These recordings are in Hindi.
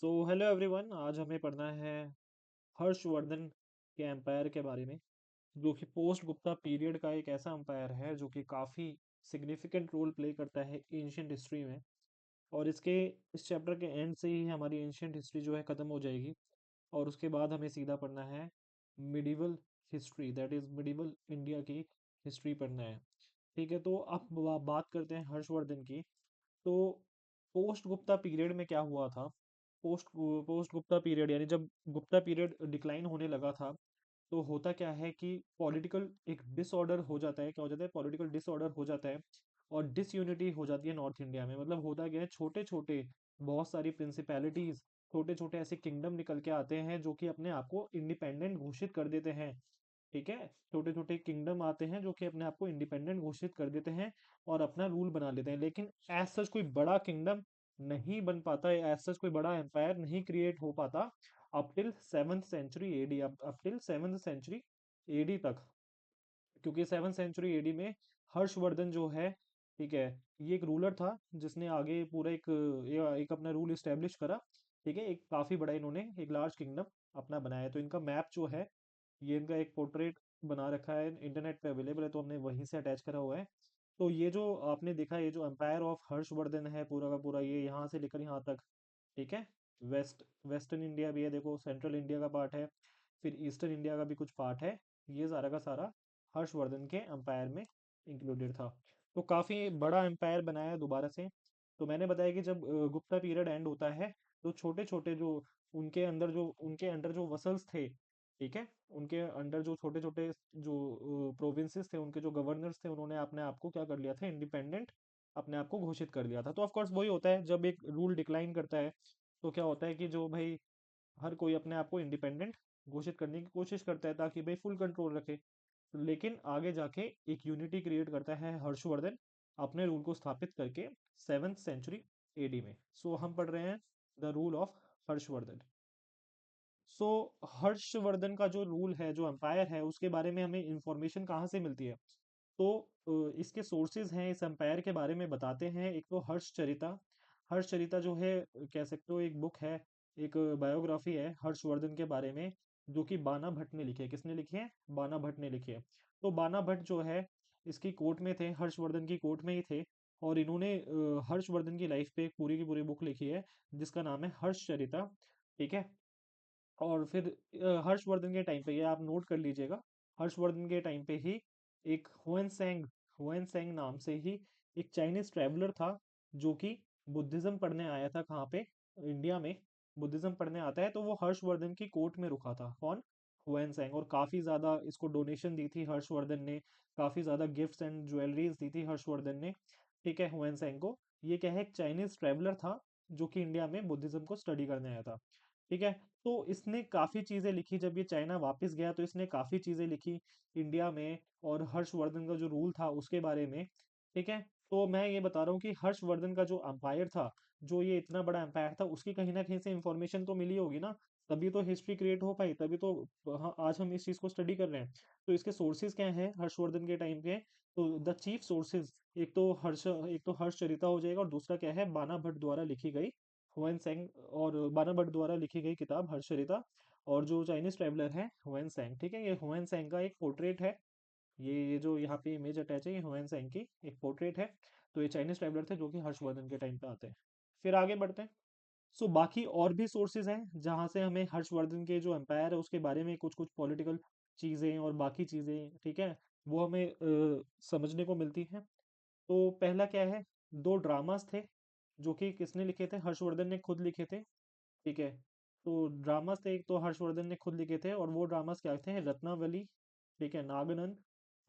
सो हेलो एवरीवन, आज हमें पढ़ना है हर्षवर्धन के एम्पायर के बारे में, जो कि पोस्ट गुप्ता पीरियड का एक ऐसा एम्पायर है जो कि काफ़ी सिग्निफिकेंट रोल प्ले करता है एंशियंट हिस्ट्री में। और इस चैप्टर के एंड से ही हमारी एंशियंट हिस्ट्री जो है ख़त्म हो जाएगी और उसके बाद हमें सीधा पढ़ना है medieval history, that is medieval India की हिस्ट्री पढ़ना है। ठीक है, तो अब बात करते हैं हर्षवर्धन की। तो पोस्ट गुप्ता पीरियड में क्या हुआ था? पोस्ट पोस्ट गुप्ता पीरियड यानी जब गुप्ता पीरियड डिक्लाइन होने लगा था, तो होता क्या है कि पॉलिटिकल एक डिसऑर्डर हो जाता है। क्या हो जाता है? पॉलिटिकल डिसऑर्डर हो जाता है और डिसयूनिटी हो जाती है नॉर्थ इंडिया में। मतलब होता क्या है, छोटे छोटे बहुत सारी प्रिंसिपैलिटीज, छोटे छोटे ऐसे किंगडम निकल के आते हैं जो कि अपने आप को इंडिपेंडेंट घोषित कर देते हैं। ठीक है, छोटे छोटे किंगडम आते हैं जो कि अपने आप को इंडिपेंडेंट घोषित कर देते हैं और अपना रूल बना लेते हैं। लेकिन एज सच कोई बड़ा किंगडम नहीं बन पाता, एज सच कोई बड़ा एम्पायर नहीं क्रिएट हो पाता up till 7th century AD, up till 7th century AD तक। क्योंकि 7th सेंचुरी एडी में हर्षवर्धन जो है, ठीक है, ये एक रूलर था जिसने आगे पूरा एक अपना रूल इस्टेब्लिश करा। ठीक है, एक काफी बड़ा इन्होंने एक लार्ज किंगडम अपना बनाया। तो इनका मैप जो है, ये इनका एक पोर्ट्रेट बना रखा है, इंटरनेट पे अवेलेबल है, तो हमने वहीं से अटैच करा हुआ है। तो ये जो आपने देखा, ये जो एम्पायर ऑफ हर्षवर्धन है पूरा का पूरा, ये यहाँ से लेकर यहाँ तक। ठीक है, वेस्टर्न इंडिया भी है, देखो सेंट्रल इंडिया का पार्ट है, फिर ईस्टर्न इंडिया का भी कुछ पार्ट है। ये सारा का सारा हर्षवर्धन के एम्पायर में इंक्लूडेड था। तो काफ़ी बड़ा एम्पायर बनाया दोबारा से। तो मैंने बताया कि जब गुप्ता पीरियड एंड होता है, तो छोटे छोटे जो उनके अंडर जो वसल्स थे, ठीक है, उनके अंडर जो छोटे छोटे जो प्रोविंसेस थे, उनके जो गवर्नर्स थे, उन्होंने अपने आप को क्या कर लिया था, इंडिपेंडेंट अपने आप को घोषित कर लिया था। तो ऑफ कोर्स वही होता है, जब एक रूल डिक्लाइन करता है तो क्या होता है कि जो भाई हर कोई अपने आप को इंडिपेंडेंट घोषित करने की कोशिश करता है ताकि भाई फुल कंट्रोल रखे। लेकिन आगे जाके एक यूनिटी क्रिएट करता है हर्षवर्धन अपने रूल को स्थापित करके 7th सेंचुरी एडी में। सो हम पढ़ रहे हैं द रूल ऑफ हर्षवर्धन। सो हर्षवर्धन का जो रूल है, जो एम्पायर है, उसके बारे में हमें इंफॉर्मेशन कहाँ से मिलती है? तो इसके सोर्सेज हैं, इस एम्पायर के बारे में बताते हैं। एक तो हर्षचरिता। हर्षचरिता जो है, कह सकते हो एक बुक है, एक बायोग्राफी है हर्षवर्धन के बारे में, जो कि बाना भट्ट ने लिखी है। किसने लिखी है? बाना भट्ट ने लिखी है। तो बाना भट्ट जो है, इसकी कोर्ट में थे, हर्षवर्धन की कोर्ट में ही थे। और इन्होंने हर्षवर्धन की लाइफ पे एक पूरी की पूरी बुक लिखी है जिसका नाम है हर्षचरिता। ठीक है, और फिर हर्षवर्धन के टाइम पे, ये आप नोट कर लीजिएगा, हर्षवर्धन के टाइम पे ही एक हुएन सेंग नाम से ही एक चाइनीज ट्रैवलर था, जो कि बुद्धिज्म पढ़ने आया था। कहाँ पे? इंडिया में बुद्धिज्म पढ़ने आता है, तो वो हर्षवर्धन की कोर्ट में रुका था। कौन? हुएन सेंग। और काफी ज्यादा इसको डोनेशन दी थी हर्षवर्धन ने, काफी ज्यादा गिफ्ट्स एंड ज्वेलरीज दी थी हर्षवर्धन ने। ठीक है, हुएन सेंग को। ये क्या है, एक चाइनीज ट्रैवलर था जो कि इंडिया में बुद्धिज्म को स्टडी करने आया था। ठीक है, तो इसने काफ़ी चीज़ें लिखी। जब ये चाइना वापस गया तो इसने काफ़ी चीज़ें लिखी इंडिया में और हर्षवर्धन का जो रूल था उसके बारे में। ठीक है, तो मैं ये बता रहा हूँ कि हर्षवर्धन का जो एम्पायर था, जो ये इतना बड़ा एम्पायर था, उसकी कहीं ना कहीं से इंफॉर्मेशन तो मिली होगी ना, तभी तो हिस्ट्री क्रिएट हो पाई, तभी तो हाँ, आज हम इस चीज़ को स्टडी कर रहे हैं। तो इसके सोर्सेज क्या हैं हर्षवर्धन के टाइम के? तो द चीफ सोर्सेज, एक तो हर्षचरिता हो जाएगा, और दूसरा क्या है, बाना भट्ट द्वारा लिखी गई हुएन सेंग, और बाना भट्ट द्वारा लिखी गई किताब हर्षचरिता, और जो चाइनीज ट्रैवलर है हुएन सेंग। ठीक है, ये हुएन सेंग का एक पोर्ट्रेट है। ये जो यहाँ पे इमेज अटैच है, ये हुएन सेंग की एक पोर्ट्रेट है। तो ये चाइनीज ट्रैवलर थे जो कि हर्षवर्धन के टाइम पे आते हैं। फिर आगे बढ़ते हैं। सो बाकी और भी सोर्सेज हैं जहाँ से हमें हर्षवर्धन के जो एम्पायर है उसके बारे में कुछ कुछ पॉलिटिकल चीज़ें और बाकी चीज़ें, ठीक है, वो हमें समझने को मिलती हैं। तो पहला क्या है, दो ड्रामास थे जो कि किसने लिखे थे? हर्षवर्धन ने खुद लिखे थे। ठीक है, तो ड्रामास थे, एक तो हर्षवर्धन ने खुद लिखे थे, और वो ड्रामास क्या थे? रत्नावली, ठीक है, नागानंद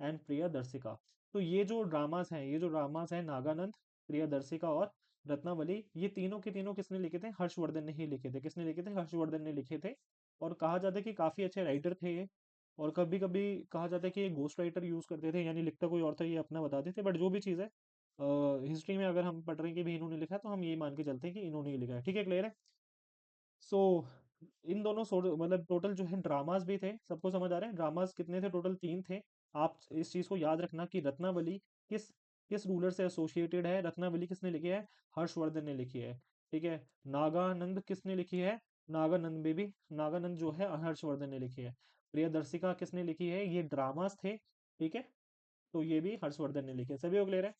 एंड प्रियदर्शिका। तो ये जो ड्रामास हैं नागानंद, प्रियदर्शिका और रत्नावली, ये तीनों के तीनों किसने लिखे थे? हर्षवर्धन ने ही लिखे थे। किसने लिखे थे? हर्षवर्धन ने लिखे थे। और कहा जाता है कि काफी अच्छे राइटर थे ये। और कभी कभी कहा जाता है कि ये गोस्ट राइटर यूज करते थे, यानी लिखता कोई और था, ये अपना बताते थे। बट जो भी चीज़ है, हिस्ट्री में अगर हम पढ़ रहे हैं कि भी इन्होंने लिखा है, तो हम ये मान के चलते हैं कि इन्होंने ही लिखा है। ठीक है, क्लियर है? सो इन दोनों मतलब टोटल जो है ड्रामास भी थे। सबको समझ आ रहा है? ड्रामास कितने थे? टोटल तीन थे। आप इस चीज को याद रखना कि रत्नावली किस किस रूलर से एसोसिएटेड है। रत्नावली किसने लिखी है? हर्षवर्धन ने लिखी है। ठीक है। नागानंद किसने लिखी है? नागानंद बेबी, नागानंद जो है हर्षवर्धन ने लिखी है। प्रियदर्शिका किसने लिखी है? ये ड्रामास थे, ठीक है। तो ये भी हर्षवर्धन ने लिखे। सभी लोग ले रहे हैं।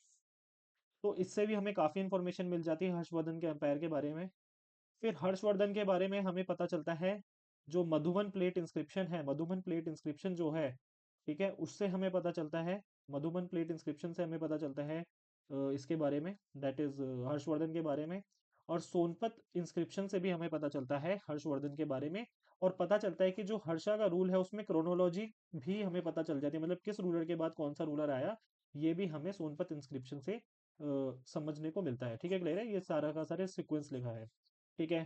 तो इससे भी हमें काफी इंफॉर्मेशन मिल जाती है हर्षवर्धन के एम्पायर के बारे में। फिर हर्षवर्धन के बारे में हमें पता चलता है, जो मधुबन प्लेट इंस्क्रिप्शन है, मधुबन प्लेट इंस्क्रिप्शन जो है, ठीक है, उससे हमें पता चलता है, मधुबन प्लेट इंस्क्रिप्शन से हमें पता चलता है इसके बारे में, दैट इज हर्षवर्धन के बारे में। और सोनपत इंस्क्रिप्शन से भी हमें पता चलता है हर्षवर्धन के बारे में। और पता चलता है कि जो हर्षा का रूल है उसमें क्रोनोलॉजी भी हमें पता चल जाती है, मतलब किस रूलर के बाद कौन सा रूलर आया, ये भी हमें सोनपत इंस्क्रिप्शन से समझने को मिलता है। ठीक है, क्लियर है? ये सारा का सारे सीक्वेंस लिखा है, ठीक है।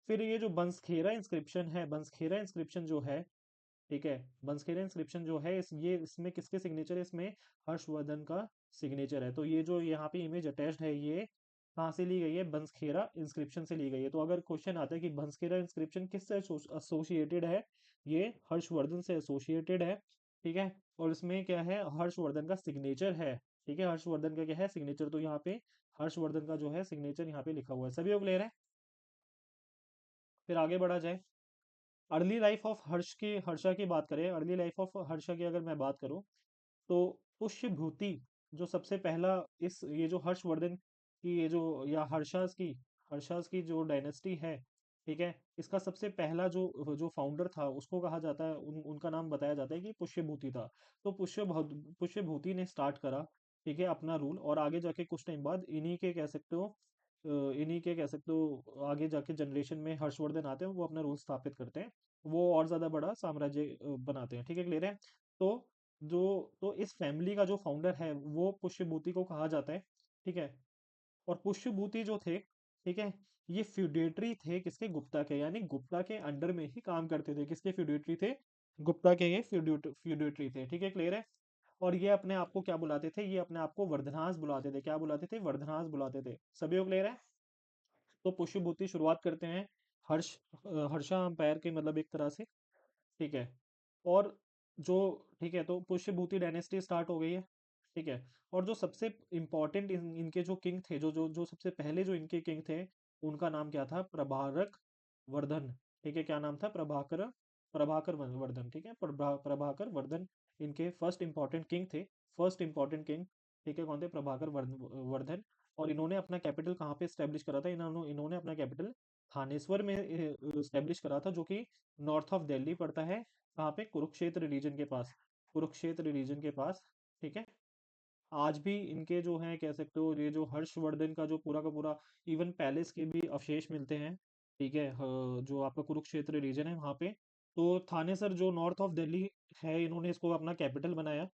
फिर ये जो बंसखेरा इंस्क्रिप्शन है, बंसखेरा इंस्क्रिप्शन जो है, ठीक है, बंसखेरा इंस्क्रिप्शन जो है, ये इसमें किसके सिग्नेचर है? इसमें हर्षवर्धन का सिग्नेचर है। तो ये जो यहाँ पे इमेज अटैच्ड है, ये कहाँ से ली गई है? बंसखेरा इंस्क्रिप्शन से ली गई है। तो अगर क्वेश्चन आता है कि बंसखेरा इंस्क्रिप्शन किससे एसोसिएटेड है, ये हर्षवर्धन से एसोसिएटेड है, ठीक है। और इसमें क्या है? हर्षवर्धन का सिग्नेचर है, ठीक है। हर्षवर्धन का क्या है? सिग्नेचर। तो यहाँ पे हर्षवर्धन का जो है सिग्नेचर यहाँ पे लिखा हुआ है। सभी लोग ले रहे हैं? फिर आगे बढ़ा जाए। अर्ली लाइफ ऑफ हर्षा की बात करें, अर्ली लाइफ ऑफ हर्षा की अगर मैं बात करूं, तो पुष्यभूति जो सबसे पहला, इस ये जो हर्षवर्धन की ये जो, या हर्षास की जो डायनेस्टी है, ठीक है, इसका सबसे पहला जो जो फाउंडर था उसको कहा जाता है, उनका नाम बताया जाता है कि पुष्यभूति था। तो पुष्यभूति ने स्टार्ट करा, ठीक है, अपना रूल। और आगे जाके कुछ टाइम बाद इन्हीं के कह सकते हो, इन्हीं के कह सकते हो आगे जाके जनरेशन में हर्षवर्धन आते हैं, वो अपना रूल स्थापित करते हैं, वो और ज्यादा बड़ा साम्राज्य बनाते हैं। ठीक है, क्लियर है? तो जो तो इस फैमिली का जो फाउंडर है वो पुष्यभूति को कहा जाता है, ठीक है। और पुष्यभूति जो थे, ठीक है, ये फ्यूडेटरी थे किसके? गुप्ता के, यानी गुप्ता के अंडर में ही काम करते थे। किसके फ्यूडेटरी थे? गुप्ता के ये फ्यूडेटरी थे। ठीक है, क्लियर है? और ये अपने आप को क्या बुलाते थे? ये अपने आप को वर्धनास बुलाते थे। क्या बुलाते थे? वर्धनास बुलाते थे। सभी लोग क्लियर है? तो पुष्यभूति शुरुआत करते हैं हर्षा अंपायर के, मतलब एक तरह से, ठीक है। और जो, ठीक है, तो पुष्यभूति डायनेस्टी स्टार्ट हो गई है, ठीक है। और जो सबसे इम्पोर्टेंट इनके जो किंग थे, जो जो जो सबसे पहले जो इनके किंग थे, उनका नाम क्या था? प्रभारक वर्धन। ठीक है, क्या नाम था? प्रभाकर प्रभाकर वर्धन, ठीक है। प्रभाकर वर्धन इनके फर्स्ट इंपॉर्टेंट किंग थे, फर्स्ट इंपॉर्टेंट किंग, ठीक है। कौन थे? प्रभाकर वर्धन। और इन्होंने अपना कैपिटल कहाँ पे स्टेब्लिश करा था? इन्होंने अपना कैपिटल थानेश्वर में स्टेब्लिश करा था, जो कि नॉर्थ ऑफ दिल्ली पड़ता है। कहाँ पे? कुरुक्षेत्र रीजन के पास, कुरुक्षेत्र रीजन के पास, ठीक है। आज भी इनके जो हैं, कह सकते हो, ये जो हर्षवर्धन का जो पूरा का पूरा, इवन पैलेस के भी अवशेष मिलते हैं, ठीक है, जो आपका कुरुक्षेत्र रीजन है वहाँ पे। तो थानेसर जो नॉर्थ ऑफ दिल्ली है, इन्होंने इसको अपना कैपिटल बनाया।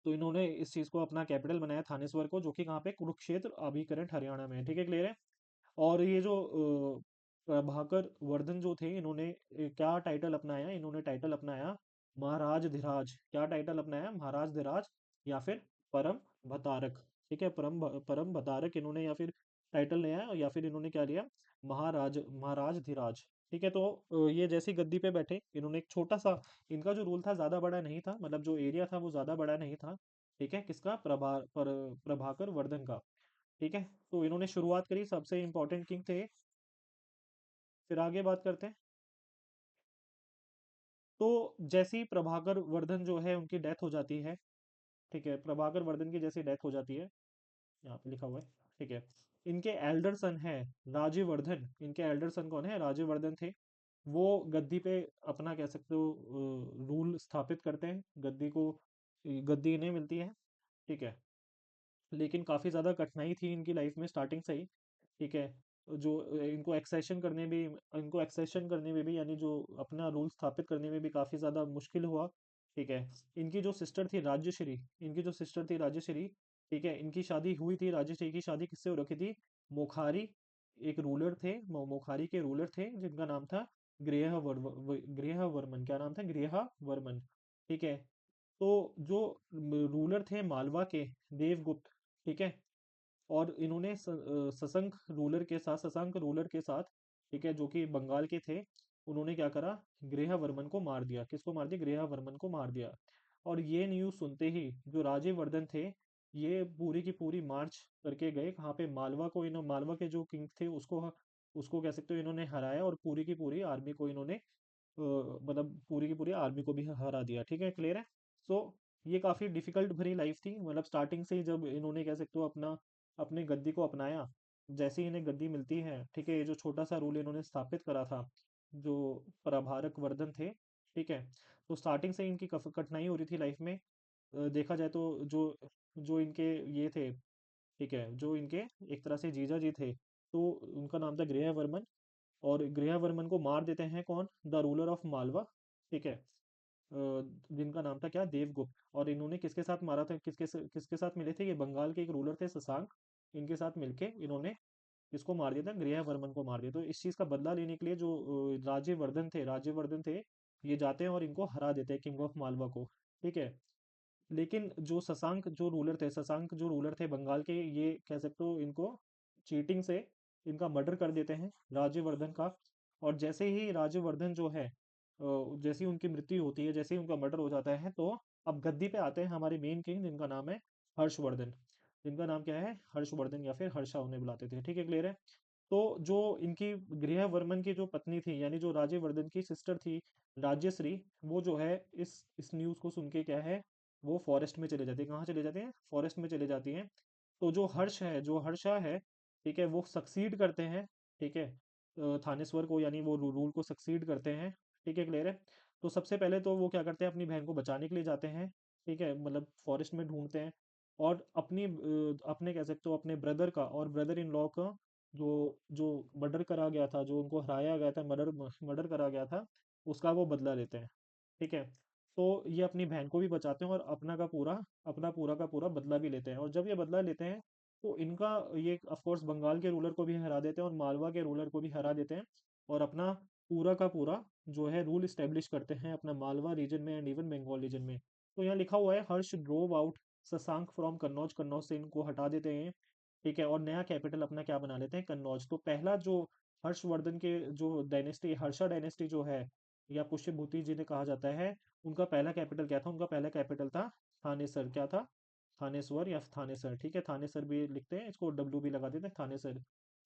तो इन्होंने इस चीज को अपना कैपिटल बनाया, थानेश्वर को, जो कि कहाँ पे? कुरुक्षेत्र, अभी करंट हरियाणा में है। ठीक है, क्लियर है? और ये जो प्रभाकर वर्धन जो थे, इन्होंने क्या टाइटल अपनाया? इन्होंने टाइटल अपनाया महाराज धिराज। क्या टाइटल अपनाया? महाराज धिराज, या फिर परम भतारक। ठीक है, परम भतारक इन्होंने, या फिर टाइटल लिया, या फिर इन्होंने क्या लिया? महाराज धिराज। ठीक है। तो ये जैसे ही गद्दी पे बैठे, इन्होंने एक छोटा सा, इनका जो रूल था ज्यादा बड़ा नहीं था, मतलब जो एरिया था वो ज्यादा बड़ा नहीं था, ठीक है। किसका? प्रभाकर वर्धन का, ठीक है। तो इन्होंने शुरुआत करी, सबसे इंपॉर्टेंट किंग थे। फिर आगे बात करते हैं। तो जैसे ही प्रभाकर वर्धन जो है उनकी डेथ हो जाती है, ठीक है, प्रभाकर वर्धन की जैसे डेथ हो जाती है, यहाँ पे लिखा हुआ है, ठीक है। इनके एल्डर सन है राज्यवर्धन। इनके एल्डर सन कौन है? राज्यवर्धन थे। वो गद्दी पे अपना, कह सकते हो, रूल स्थापित करते हैं। गद्दी इन्हें मिलती है, ठीक है। लेकिन काफी ज्यादा कठिनाई थी इनकी लाइफ में स्टार्टिंग से ही, ठीक है। जो इनको एक्सेशन करने में भी, यानी जो अपना रूल स्थापित करने में भी काफी ज्यादा मुश्किल हुआ, ठीक है। इनकी जो सिस्टर थी राजश्री, इनकी जो सिस्टर थी राजश्री, ठीक है, इनकी शादी हुई थी। राजश्री की शादी किससे हो रखी थी? मोखारी, एक रूलर थे, मोखारी के रूलर थे, जिनका नाम था गृहवर्मन। क्या नाम था? गृहवर्मन, ठीक है। तो जो रूलर थे मालवा के, देवगुप्त, ठीक है। और इन्होंने शशंक रूलर के साथ, ठीक है, जो कि बंगाल के थे, उन्होंने क्या करा? गृहवर्मन को मार दिया। किसको मार दिया? गृहवर्मन को मार दिया। और ये न्यूज़ सुनते ही जो राजेवर्धन थे, ये पूरी की पूरी मार्च करके गए कहाँ पे, मालवा को। इन्होंने मालवा के जो किंग थे उसको कह सकते हो इन्होंने हराया, और पूरी की पूरी आर्मी को इन्होंने मतलब पूरी की पूरी आर्मी को भी हरा दिया। ठीक है, क्लियर है। सो ये काफ़ी डिफिकल्ट भरी लाइफ थी, मतलब स्टार्टिंग से ही जब इन्होंने कह सकते हो अपना अपने गद्दी को अपनाया, जैसे ही इन्हें गद्दी मिलती है, ठीक है, ये जो छोटा सा रूल इन्होंने स्थापित करा था, जो प्रभारक वर्धन थे, ठीक है, तो स्टार्टिंग से इनकी कठिनाई हो रही थी लाइफ में। देखा जाए तो जो जो इनके ये थे, ठीक है, जो इनके एक तरह से जीजा जी थे, तो उनका नाम था गृहवर्मन। और गृहवर्मन को मार देते हैं कौन, द रूलर ऑफ मालवा, ठीक है, जिनका नाम था क्या, देवगुप्त। और इन्होंने किसके साथ मारा था, किसके साथ मिले थे, ये बंगाल के एक रूलर थे शशांक, इनके साथ मिलके इन्होंने इसको मार दिया था, गृहवर्मन को मार दिया। तो इस चीज का बदला लेने के लिए जो राज्यवर्धन थे, ये जाते हैं और इनको हरा देते हैं, किंग ऑफ मालवा को। ठीक है, लेकिन शशांक जो रूलर थे बंगाल के, ये कह सकते हो इनको चीटिंग से इनका मर्डर कर देते हैं राज्यवर्धन का। और जैसे ही राज्यवर्धन जो है जैसे ही उनकी मृत्यु होती है, जैसे ही उनका मर्डर हो जाता है, तो अब गद्दी पे आते हैं हमारे मेन किंग, जिनका नाम है हर्षवर्धन। जिनका नाम क्या है, हर्षवर्धन, या फिर हर्षा उन्हें बुलाते थे। ठीक है, क्लियर है। तो जो इनकी गृहवर्मन की जो पत्नी थी, यानी जो राज्यवर्धन की सिस्टर थी, राज्यश्री, वो जो है इस न्यूज़ को सुन के क्या है, वो फॉरेस्ट में चले जाती है। कहाँ चले जाते हैं, फॉरेस्ट में चले जाती हैं। तो जो हर्षा है, ठीक है, वो सक्सीड करते हैं, ठीक है, थानेश्वर को, यानी वो रूल को सक्सीड करते हैं। ठीक है, क्लियर है। तो सबसे पहले तो वो क्या करते हैं, अपनी बहन को बचाने के लिए जाते हैं, ठीक है, मतलब फॉरेस्ट में ढूंढते हैं। और अपने कह सकते हो अपने ब्रदर का और ब्रदर इन लॉ का जो जो मर्डर करा गया था, जो उनको हराया गया था, मर्डर मर्डर करा गया था, उसका वो बदला लेते हैं। ठीक है, तो ये अपनी बहन को भी बचाते हैं और अपना पूरा का पूरा बदला भी लेते हैं। और जब ये बदला लेते हैं, तो इनका ये ऑफ कोर्स बंगाल के रूलर को भी हरा देते हैं और मालवा के रूलर को भी हरा देते हैं, और अपना पूरा का पूरा जो है रूल इस्टेब्लिश करते हैं अपना मालवा रीजन में एंड इवन बंगाल रीजन में। तो यहाँ लिखा हुआ है, Harsha drove out Shashank from Kannauj, Kannauj से इनको हटा देते हैं। ठीक है, और नया कैपिटल अपना क्या बना लेते हैं, कन्नौज। तो पहला जो हर्षवर्धन के जो डायनेस्टी, हर्षा डायनेस्टी जो है, या पुष्यभूति जिन्हें कहा जाता है, उनका पहला कैपिटल क्या था, उनका पहला कैपिटल था थानेसर। क्या था, थानेश्वर या थानेसर। ठीक है, थानेसर भी लिखते हैं इसको, डब्ल्यू भी लगा देते हैं, थानेसर।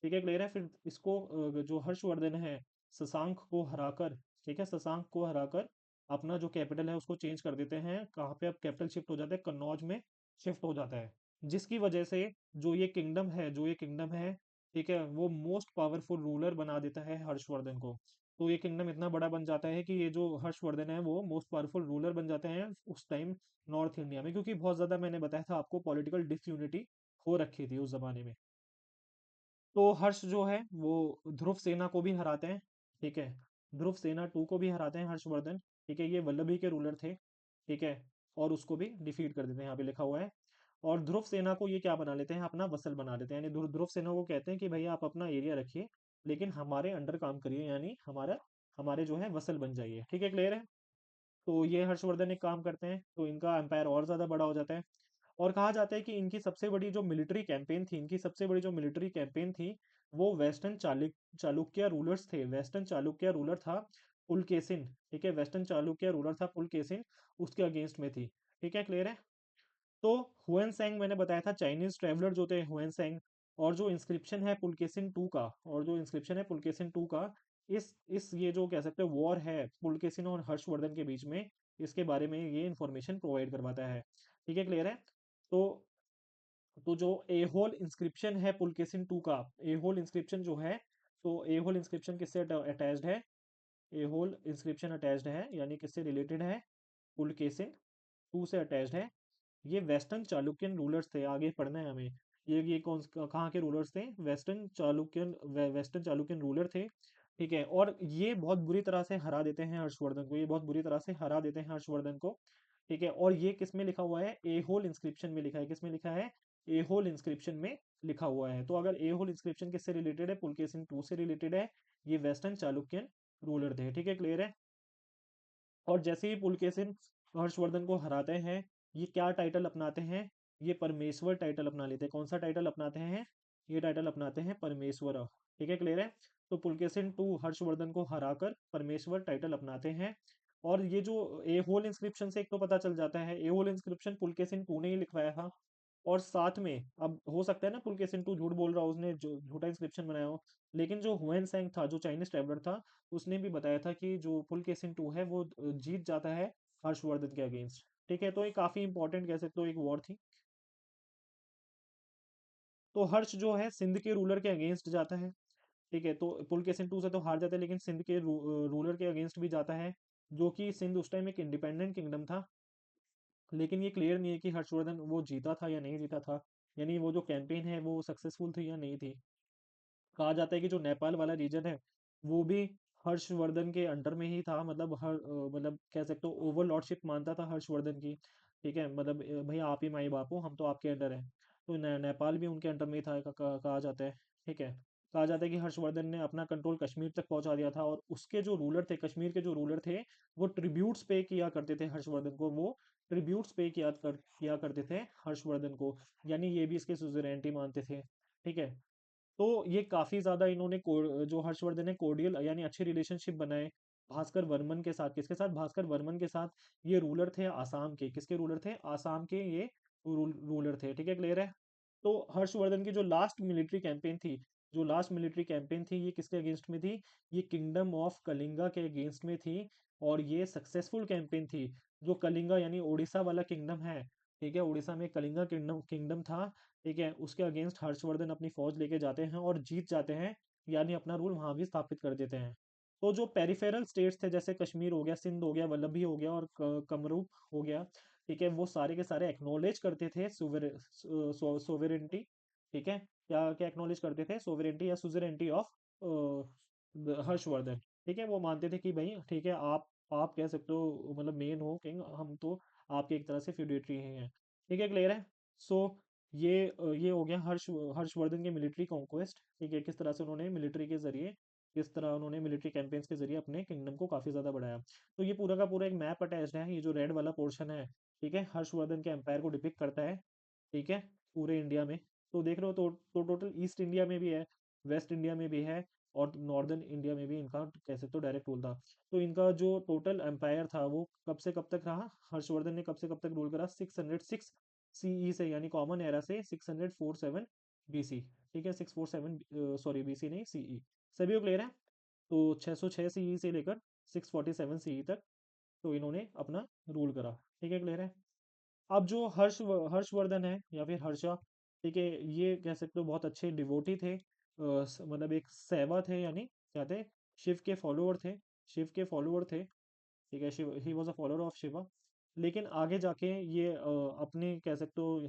ठीक है, क्लियर है। फिर इसको जो हर्षवर्धन है, शशांक को हराकर, ठीक है, शशांक को हराकर अपना जो कैपिटल है उसको चेंज कर देते हैं। कहाँ पे अब कैपिटल शिफ्ट हो जाता है, कन्नौज में शिफ्ट हो जाता है। जिसकी वजह से जो ये किंगडम है, ठीक है, वो मोस्ट पावरफुल रूलर बना देता है हर्षवर्धन को। तो ये किंगडम इतना बड़ा बन जाता है कि ये जो हर्षवर्धन है वो मोस्ट पावरफुल रूलर बन जाते हैं उस टाइम नॉर्थ इंडिया में, क्योंकि बहुत ज्यादा मैंने बताया था आपको पॉलिटिकल डिसयूनिटी हो रखी थी उस जमाने में। तो हर्ष जो है वो ध्रुव सेना को भी हराते हैं। ठीक है, ध्रुव सेना टू को भी हराते हैं हर्षवर्धन। ठीक है, ये वल्लभी के रूलर थे। ठीक है, और उसको भी डिफीट कर देते हैं, यहाँ पे लिखा हुआ है। और ध्रुव सेना को ये क्या बना लेते हैं, अपना वसल बना लेते हैं। यानी ध्रुव सेना को कहते हैं कि भैया आप अपना एरिया रखिए, लेकिन हमारे अंडर काम करिए, यानी हमारे जो है वसल बन जाइए। ठीक है, क्लियर है। तो ये हर्षवर्धन एक काम करते हैं, तो इनका एम्पायर और ज्यादा बड़ा हो जाता है। और कहा जाता है कि इनकी सबसे बड़ी जो मिलिट्री कैंपेन थी, वो चालुक्य रूलर्स थे। वेस्टर्न चालुक्य रूलर था पुलकेसिन। ठीक है, वेस्टर्न चालुक्य रूलर था पुलकेसिन, उसके अगेंस्ट में थी। ठीक है, क्लियर है। तो हुएन सैंग मैंने बताया था, चाइनीज ट्रेवलर जो थे हुएन सैंग। और जो इंस्क्रिप्शन है पुलकेसिन टू का, इस ये जो कह सकते हैं वॉर है पुलकेसिन और हर्षवर्धन के बीच में, इसके बारे में ये इंफॉर्मेशन प्रोवाइड करवाता है। ठीक है, क्लियर है। तो जो ए होल इंस्क्रिप्शन है पुलकेसिन टू का, ए होल इंस्क्रिप्शन जो है, तो ए होल इंस्क्रिप्शन किससे अटैच्ड है, ए होल इंस्क्रिप्शन अटैच्ड है, यानी किससे रिलेटेड है, पुलकेसिन टू से अटैच्ड है। ये वेस्टर्न चालुक्यन रूलर्स थे, आगे पढ़ना है हमें। ये कहाँ के रूलर्स थे, वेस्टर्न चालुक्यन रूलर थे। ठीक है, और ये बहुत बुरी तरह से हरा देते हैं हर्षवर्धन को, ये बहुत बुरी तरह से हरा देते हैं हर्षवर्धन को। ठीक है, और ये किस में लिखा हुआ है, ए होल इंस्क्रिप्शन में लिखा है। किस में लिखा है, ए होल इंस्क्रिप्शन में लिखा हुआ है। तो अगर ए होल इंस्क्रिप्शन किससे रिलेटेड है, पुलकेसिन टू से रिलेटेड है। ये वेस्टर्न चालुक्यन रूलर थे। ठीक है, क्लियर है। और जैसे ही पुलकेशिन हर्षवर्धन को हराते हैं, ये क्या टाइटल अपनाते हैं, ये परमेश्वर टाइटल अपना लेते हैं। कौन सा टाइटल अपनाते हैं, ये टाइटल अपनाते हैं परमेश्वर। ठीक है, क्लियर है। तो पुलकेशिन टू हर्षवर्धन को हराकर परमेश्वर टाइटल अपनाते हैं। और ये जो ए होल इंस्क्रिप्शन से एक तो पता चल जाता है, ए होल इंस्क्रिप्शन पुलकेशिन टू ने ही लिखवाया था। और साथ में अब हो सकता है ना पुलकेशिन टू झूठ बोल रहा हो, उसने जो झूठा इंस्क्रिप्शन बनाया हो, लेकिन जो हुएन सैंग था, जो चाइनीज ट्रैवलर था, उसने भी बताया था कि जो पुलकेशिन टू है वो जीत जाता है हर्षवर्धन के अगेंस्ट। ठीक है, तो ये काफी इंपॉर्टेंट कह सकते हो एक वॉर थी। तो हर्ष जो है सिंध के रूलर के अगेंस्ट जाता है। ठीक है, तो पुलकेशिन टू से तो हार जाता है, लेकिन सिंध के रूलर के अगेंस्ट भी जाता है, जो कि सिंध उस टाइम एक इंडिपेंडेंट किंगडम था। लेकिन ये क्लियर नहीं है कि हर्षवर्धन वो जीता था या नहीं जीता था, यानी वो जो कैंपेन है वो सक्सेसफुल थी या नहीं थी। कहा जाता है कि जो नेपाल वाला रीजन है वो भी हर्षवर्धन के अंडर में ही था, मतलब मतलब कह सकते हो ओवरलॉर्डशिप मानता था हर्षवर्धन की। ठीक है, मतलब भैया आप ही माई बाप हो, हम तो आपके अंडर हैं। तो नेपाल भी उनके अंडर में ही था, कहा जाता है। ठीक है, कहा जाता है कि हर्षवर्धन ने अपना कंट्रोल कश्मीर तक पहुंचा दिया था, और उसके जो रूलर थे, कश्मीर के जो रूलर थे, वो ट्रिब्यूट्स पे किया करते थे हर्षवर्धन को, वो ट्रिब्यूट्स पे किया करते थे हर्षवर्धन को, यानी ये भी इसके सुजरेनिटी मानते थे। ठीक है, तो ये काफी ज्यादा इन्होंने जो हर्षवर्धन ने कोर्डियल यानी अच्छे रिलेशनशिप बनाए भास्कर वर्मन के साथ। किसके साथ? भास्कर वर्मन के साथ। ये रूलर थे आसाम के। किसके रूलर थे? आसाम के ये रूलर थे। ठीक है, क्लियर है? तो हर्षवर्धन की जो लास्ट मिलिट्री कैंपेन थी, जो लास्ट मिलिट्री कैंपेन थी, ये किसके अगेंस्ट में थी? ये किंगडम ऑफ कलिंगा के अगेंस्ट में थी, और ये सक्सेसफुल कैंपेन थी। जो कलिंगा यानी उड़ीसा वाला किंगडम है, ठीक है, उड़ीसा में कलिंगा किंगडम किंगडम था। ठीक है, उसके अगेंस्ट हर्षवर्धन अपनी फौज लेके जाते हैं और जीत जाते हैं, यानी अपना रूल वहां भी स्थापित कर देते हैं। तो जो पेरिफेरल स्टेट्स थे, जैसे कश्मीर हो गया, सिंध हो गया, वल्लभी हो गया, और कमरूप हो गया, ठीक है, वो सारे के सारे एक्नॉलेज करते थे सोवेरेंटी। ठीक है, क्या क्या एक्नॉलेज करते थे? सोवेरेंटी या सुजरेंटी ऑफ हर्षवर्धन। ठीक है, वो मानते थे कि भाई ठीक है, आप कह सकते हो मतलब मेन हो किंग, हम तो आपके एक तरह से फ्यूडेटरी ही हैं। ठीक है, क्लियर है? सो ये हो गया हर्षवर्धन के मिलिट्री कॉन्क्वेस्ट। ठीक है, किस तरह से उन्होंने मिलिट्री के जरिए, किस तरह उन्होंने मिलिट्री कैंपेन्स के जरिए अपने किंगडम को काफी ज्यादा बढ़ाया। तो ये पूरा का पूरा एक मैप अटैच्ड है, ये जो रेड वाला पोर्शन है, ठीक है, हर्षवर्धन के एम्पायर को डिपिक्ट करता है। ठीक है, पूरे इंडिया में। तो देख रहे हो, तो टोटल ईस्ट इंडिया में भी है, वेस्ट इंडिया में भी है, और नॉर्दर्न इंडिया में भी इनका कैसे तो डायरेक्ट रूल था। तो इनका जो टोटल एम्पायर था वो कब से कब तक रहा? हर्षवर्धन ने कब से कब तक रूल करा? 606 सीई से, यानी कॉमन एरा से 647 बीसी। ठीक है, 647, सॉरी बीसी नहीं, सीई। सभी को क्लियर है? तो 606 सीई से लेकर 647 सीई तक तो इन्होंने अपना रूल करा। ठीक है, क्लियर है? अब जो हर्षवर्धन है या फिर हर्षा, ठीक है, ये कह सकते हो बहुत अच्छे डिवोटी थे, मतलब एक सेवा थे, यानी क्या थे? शिव के फॉलोअर थे। शिव के फॉलोअर थे। ठीक है, शिव, ही was a follower of Shiva. लेकिन आगे जाके ये अपने कह सकते हो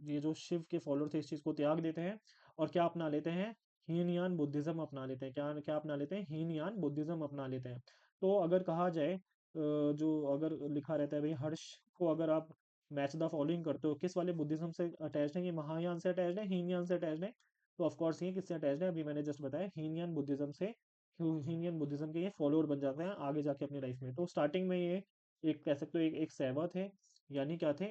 ये जो शिव के फॉलोअर थे, इस चीज को त्याग देते हैं, और क्या अपना लेते हैं? हीनयान बुद्धिज्म अपना लेते हैं। क्या क्या अपना लेते हैं? हीनयान बुद्धिज्म अपना लेते हैं। तो अगर कहा जाए, जो अगर लिखा रहता है भाई हर्ष को अगर आप मैच द फॉलोइंग करते हो, किस वाले बुद्धिज्म से अटैच्ड है? ये महायान से अटैच्ड है, हीनयान से अटैच्ड है? तो ऑफकोर्स ये किससे अटैच्ड है? अभी मैंने जस्ट बताया, हीनयान बुद्धिज्म से। हीनयान बुद्धिज्म के ये फॉलोअर बन जाते हैं आगे जाके अपनी लाइफ में। तो स्टार्टिंग में ये एक कह सकते हो एक सेवा थे, यानी क्या थे?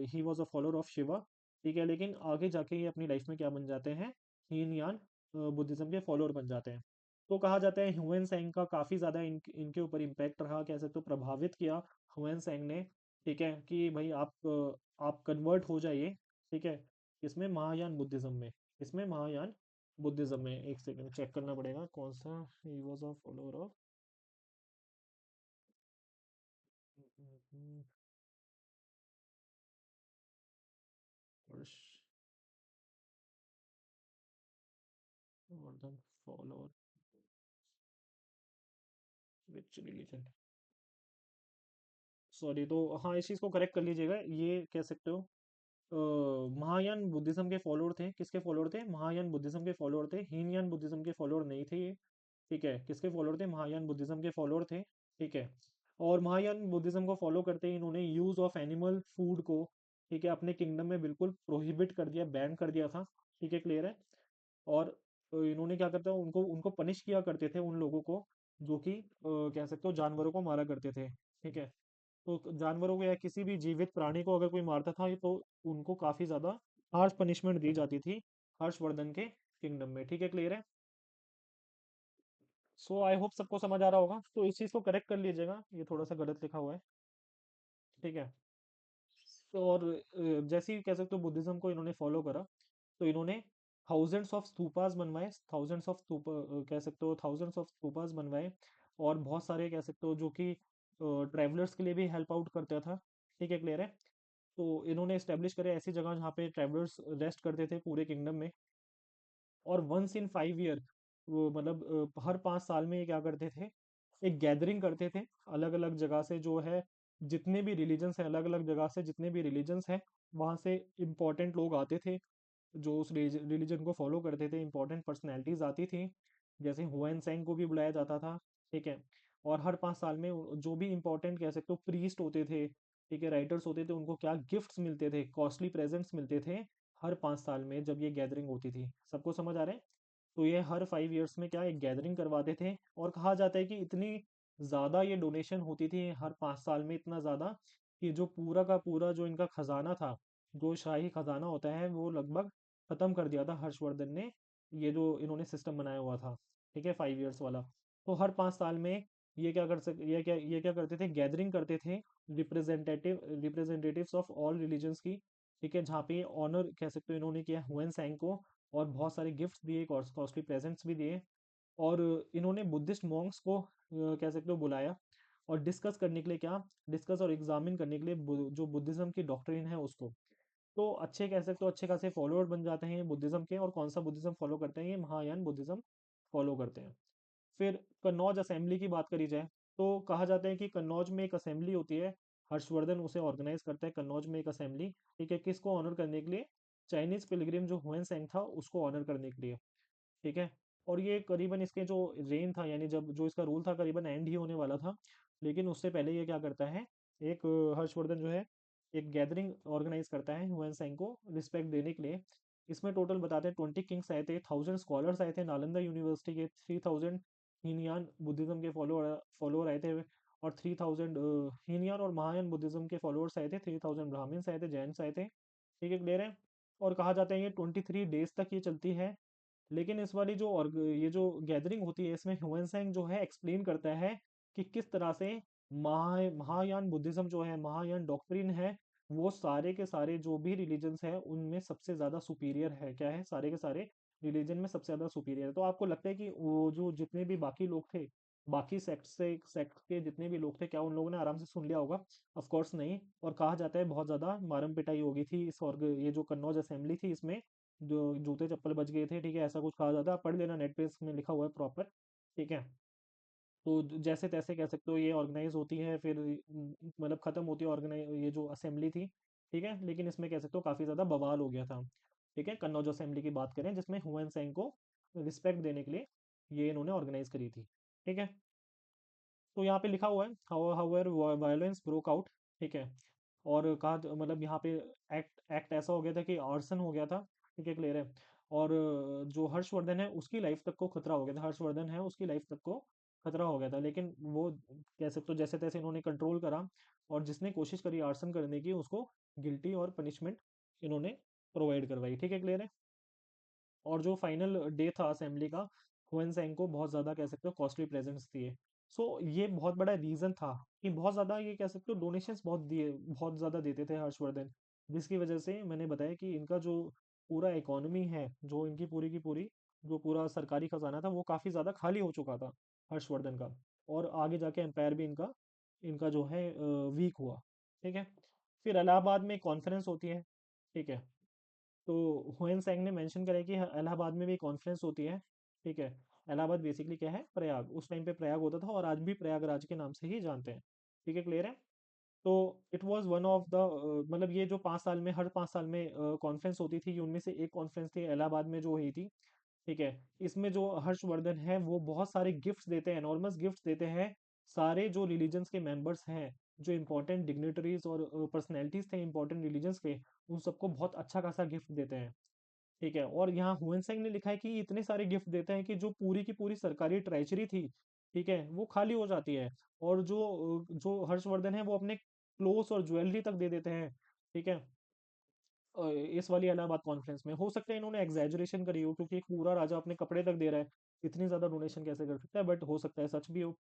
ही was a follower of Shiva. ठीक है, लेकिन आगे जाके ये अपनी लाइफ में क्या बन जाते हैं? हीनयान बुद्धिज्म के फॉलोअर बन जाते हैं। तो कहा जाता है ह्यूएन सैंग का काफी ज्यादा इनके ऊपर इम्पैक्ट रहा, कह सकते हो प्रभावित किया ह्यूएन सैंग ने। ठीक है, कि भाई आप कन्वर्ट हो जाइए। ठीक है, इसमें महायान बुद्धिज्म में, इसमें महायान बुद्धिज्म में। एक सेकंड चेक करना पड़ेगा कौन सा। ही was a follower of Harshvardhan, follower which religion? Sorry, तो हाँ, इस चीज को करेक्ट कर लीजिएगा, ये कह सकते हो महायान बुद्धिज्म के फॉलोअर थे। किसके फॉलोअर थे? महायान बुद्धिज्म के फॉलोअर थे, हीनयान बुद्धिज्म के फॉलोअर नहीं थे ये। ठीक है, किसके फॉलोअर थे? महायान बुद्धिज्म के फॉलोअर थे। ठीक है, और महायान बुद्धिज्म को फॉलो करते ही इन्होंने यूज ऑफ एनिमल फूड को, ठीक है, अपने किंगडम में बिल्कुल प्रोहिबिट कर दिया, बैन कर दिया था। ठीक है, क्लियर है? और इन्होंने क्या करता उनको उनको पनिश किया करते थे उन लोगों को जो कि कह सकते हो जानवरों को मारा करते थे। ठीक है, तो जानवरों को या किसी भी जीवित प्राणी को अगर कोई मारता था तो उनको काफी ज्यादा हार्श पनिशमेंट दी जाती थी हर्षवर्धन के किंगडम में। ठीक है, क्लियर है? सो आई होप सबको समझ आ रहा होगा, तो इस चीज को करेक्ट कर लीजिएगा, ये थोड़ा सा गलत लिखा हुआ है। ठीक है, और जैसे ही कह सकते हो बुद्धिज्म को इन्होंने फॉलो करा, तो इन्होंने थाउजेंड्स ऑफ स्तूपास बनवाए, थाउजेंड्स ऑफ कह सकते हो थाउजेंड्स ऑफ स्तूपास बनवाए, और बहुत सारे कह सकते हो जो कि ट्रैवलर्स के लिए भी हेल्प आउट करता था। ठीक है, क्लियर है। तो इन्होंने एस्टेब्लिश करे ऐसी जगह जहाँ पे ट्रैवलर्स रेस्ट करते थे पूरे किंगडम में। और वंस इन 5 ईयर, वो मतलब हर 5 साल में ये क्या करते थे, एक गैदरिंग करते थे अलग अलग जगह से, जो है जितने भी रिलीजन्स हैं, अलग अलग जगह से जितने भी रिलीजन्स हैं, वहाँ से इम्पोर्टेंट लोग आते थे जो उस रिलीजन को फॉलो करते थे, इंपॉर्टेंट पर्सनैलिटीज आती थी। जैसे हुएन सेंग को भी बुलाया जाता था। ठीक है। और हर 5 साल में जो भी इंपॉर्टेंट कह सकते हो प्रीस्ट होते थे, ठीक है, राइटर्स होते थे, उनको क्या गिफ्ट्स मिलते थे, कॉस्टली प्रेजेंट्स मिलते थे हर 5 साल में जब ये गैदरिंग होती थी। सबको समझ आ रहा है। तो ये हर 5 ईयर्स में क्या एक गैदरिंग करवाते थे, और कहा जाता है कि इतनी ज़्यादा ये डोनेशन होती थी हर 5 साल में, इतना ज़्यादा कि जो पूरा का पूरा जो इनका खजाना था, जो शाही खजाना होता है, वो लगभग खत्म कर दिया था हर्षवर्धन ने, ये जो इन्होंने सिस्टम बनाया हुआ था। ठीक है, 5 ईयर्स वाला। तो हर 5 साल में ये क्या करते थे, गैदरिंग करते थे रिप्रेजेंटेटिव्स ऑफ ऑल रिलीजन्स की। ठीक है, जहाँ पे ऑनर कह सकते हो इन्होंने किया हुएन सैंग को, और बहुत सारे गिफ्ट्स दिए, कॉस्टली प्रेजेंट्स भी दिए। और इन्होंने बुद्धिस्ट मॉन्क्स को कह सकते हो बुलाया, और डिस्कस करने के लिए, क्या डिस्कस और एग्जामिन करने के लिए जो बुद्धिज्म की डॉक्ट्रिन है उसको। तो अच्छे कह सकते हो अच्छे खासे फॉलोअर बन जाते हैं बुद्धिज्म के। और कौन सा बुद्धिज्म फॉलो करते हैं, ये महायान बुद्धिज्म फॉलो करते हैं। फिर कन्नौज असेंबली की बात करी जाए, तो कहा जाता है कि कन्नौज में एक असेंबली होती है, हर्षवर्धन उसे ऑर्गेनाइज करता है कन्नौज में एक असेंबली। ठीक है, किसको ऑनर करने के लिए, चाइनीज पिलग्रिम जो हुएन सेंग था उसको ऑनर करने के लिए। ठीक है। और ये करीबन इसके जो रेन था, यानी जब जो इसका रूल था करीबन एंड ही होने वाला था, लेकिन उससे पहले ये क्या करता है, एक हर्षवर्धन जो है एक गैदरिंग ऑर्गेनाइज करता है ह्यूएन सांग को रिस्पेक्ट देने के लिए। इसमें टोटल बताते हैं 20 किंग्स आए थे, 1000 स्कॉलर्स आए थे नालंदा यूनिवर्सिटी के, 3000 हीनयान बुद्धिज्म के फॉलोअर आए थे, और 3000 हीनयान और महायान बुद्धिज्म के फॉलोअर्स आए थे, 3000 ब्राह्मण्स आए थे, जैन्स आए थे। ठीक है, क्लियर है। और कहा जाता है ये 23 डेज तक ये चलती है। लेकिन इस वाली जो और ये जो गैदरिंग होती है, इसमें ह्यूएन सांग जो है एक्सप्लेन करता है कि किस तरह से महायान बुद्धिज्म जो है, महायान डॉक्ट्रिन है, वो सारे के सारे जो भी रिलीजन्स है उनमें सबसे ज्यादा सुपीरियर है। क्या है, सारे के सारे रिलीजन में सबसे ज्यादा सुपीरियर है। तो आपको लगता है कि वो जो जितने भी बाकी लोग थे, बाकी सेक्ट के जितने भी लोग थे, क्या उन लोगों ने आराम से सुन लिया होगा? ऑफ कोर्स नहीं। और कहा जाता है बहुत ज्यादा मारम पिटाई हो गई थी इस, और ये जो कन्नौज असेंबली थी इसमें जो जूते चप्पल बच गए थे। ठीक है, ऐसा कुछ कहा जाता है, आप पढ़ लेना, नेट पे इसमें लिखा हुआ है प्रॉपर। ठीक है। तो जैसे तैसे कह सकते हो ये ऑर्गेनाइज होती है, फिर मतलब खत्म होती है ऑर्गेनाइज ये जो असेंबली थी। ठीक है, लेकिन इसमें कह सकते हो काफी ज्यादा बवाल हो गया था। ठीक है, कन्नौज असेंबली की बात करें जिसमें हुएन सेंग को रिस्पेक्ट देने के लिए ये इन्होंने ऑर्गेनाइज करी थी। ठीक है। तो यहाँ पे लिखा हुआ है हाउएवर वायलेंस ब्रोक आउट। ठीक है। और कहा मतलब यहाँ पे एक्ट एक्ट ऐसा हो गया था कि आर्सन हो गया था। ठीक है, क्लियर है। और जो हर्षवर्धन है उसकी लाइफ तक को खतरा हो गया था, हर्षवर्धन है उसकी लाइफ तक को खतरा हो गया था, लेकिन वो कह सकते हो जैसे तैसे इन्होंने कंट्रोल करा। और जिसने कोशिश करी आर्सन करने की उसको गिल्टी और पनिशमेंट इन्होंने प्रोवाइड करवाई। ठीक है, क्लियर है। और जो फाइनल डे था असेंबली का, हुएन सैंग को बहुत ज़्यादा कह सकते हो कॉस्टली प्रेजेंट्स दिए। सो ये बहुत बड़ा रीज़न था कि बहुत ज़्यादा ये कह सकते हो डोनेशंस बहुत दिए, बहुत ज़्यादा देते थे हर्षवर्धन, जिसकी वजह से मैंने बताया कि इनका जो पूरा इकोनॉमी है, जो इनकी पूरी की पूरी जो पूरा सरकारी खजाना था वो काफ़ी ज़्यादा खाली हो चुका था हर्षवर्धन का। और आगे जाके एम्पायर भी इनका इनका जो है वीक हुआ। ठीक है। फिर इलाहाबाद में कॉन्फ्रेंस होती है। ठीक है। तो हुएन सैंग ने मेंशन करा है कि इलाहाबाद में भी कॉन्फ्रेंस होती है। ठीक है। इलाहाबाद बेसिकली क्या है, प्रयाग, उस टाइम पे प्रयाग होता था, और आज भी प्रयागराज के नाम से ही जानते हैं। ठीक है, क्लियर है। तो it was one of the मतलब ये जो 5 साल में, हर 5 साल में कॉन्फ्रेंस होती थी, उनमें से एक कॉन्फ्रेंस थी इलाहाबाद में जो हुई थी। ठीक है। इसमें जो हर्षवर्धन है वो बहुत सारे गिफ्ट्स देते हैं, एनॉर्मस गिफ्ट्स देते हैं सारे जो रिलीजन्स के मेंबर्स हैं, जो इंपॉर्टेंट डिग्निटरीज और पर्सनैलिटीज थे इंपॉर्टेंट रिलीजन्स के, उन सबको बहुत अच्छा खासा गिफ्ट देते हैं। ठीक है। और यहाँ हुएन सेंग ने लिखा है कि इतने सारे गिफ्ट देते हैं कि जो पूरी की पूरी सरकारी ट्रेजरी थी, ठीक है, वो खाली हो जाती है। और जो जो हर्षवर्धन है वो अपने क्लोथ्स और ज्वेलरी तक दे देते हैं। ठीक है। इस वाली इलाहाबाद कॉन्फ्रेंस में हो सकता है इन्होंने एग्जैजरेशन करी हो, क्योंकि एक पूरा राजा अपने कपड़े तक दे रहा है, इतनी ज्यादा डोनेशन कैसे कर सकता है, बट हो सकता है सच भी हो।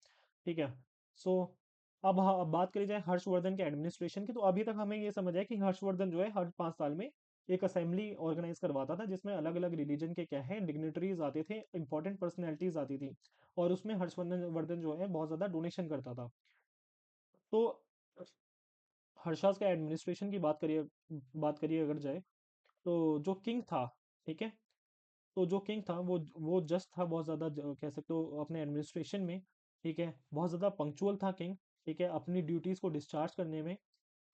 ठीक है। सो अब बात करी जाए हर्षवर्धन के एडमिनिस्ट्रेशन की, तो अभी तक हमें ये समझ है कि हर्षवर्धन जो है हर 5 साल में एक असेंबली ऑर्गेनाइज करवाता था, जिसमें अलग अलग रिलीजन के क्या है डिग्निटरीज आते थे, इंपॉर्टेंट पर्सनैलिटीज आती थी, और उसमें हर्षवर्धन वर्धन जो है बहुत ज्यादा डोनेशन करता था। तो हर्षास के एडमिनिस्ट्रेशन की बात करिए अगर जाए, तो जो किंग था, ठीक है, तो जो किंग था वो जस्ट था बहुत ज़्यादा, कह सकते हो अपने एडमिनिस्ट्रेशन में, ठीक है, बहुत ज़्यादा पंक्चुअल था किंग, ठीक है, अपनी ड्यूटीज़ को डिस्चार्ज करने में।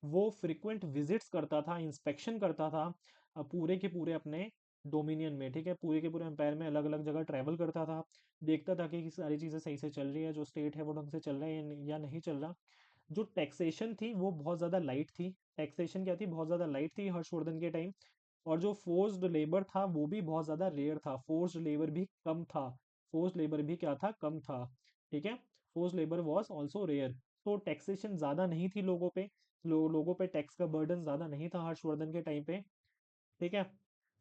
वो फ्रिक्वेंट विजिट्स करता था, इंस्पेक्शन करता था पूरे के पूरे अपने डोमिनियन में, ठीक है, पूरे के पूरे एम्पायर में अलग अलग जगह ट्रैवल करता था, देखता था कि सारी चीज़ें सही से चल रही है, जो स्टेट है वो ढंग से चल रहा है या नहीं चल रहा। जो टैक्सेशन थी वो बहुत ज़्यादा लाइट थी, टैक्सेशन क्या थी, बहुत ज़्यादा लाइट थी हर्षवर्धन के टाइम। और जो फोर्स्ड लेबर था वो भी बहुत ज़्यादा रेयर था, फोर्स्ड लेबर भी कम था, फोर्स्ड लेबर भी क्या था, कम था, ठीक है, forced labour was also rare. तो टैक्सेशन ज़्यादा नहीं थी लोगों पे, लोगों पे टैक्स का बर्डन ज़्यादा नहीं था हर्षवर्धन के टाइम पे, ठीक है।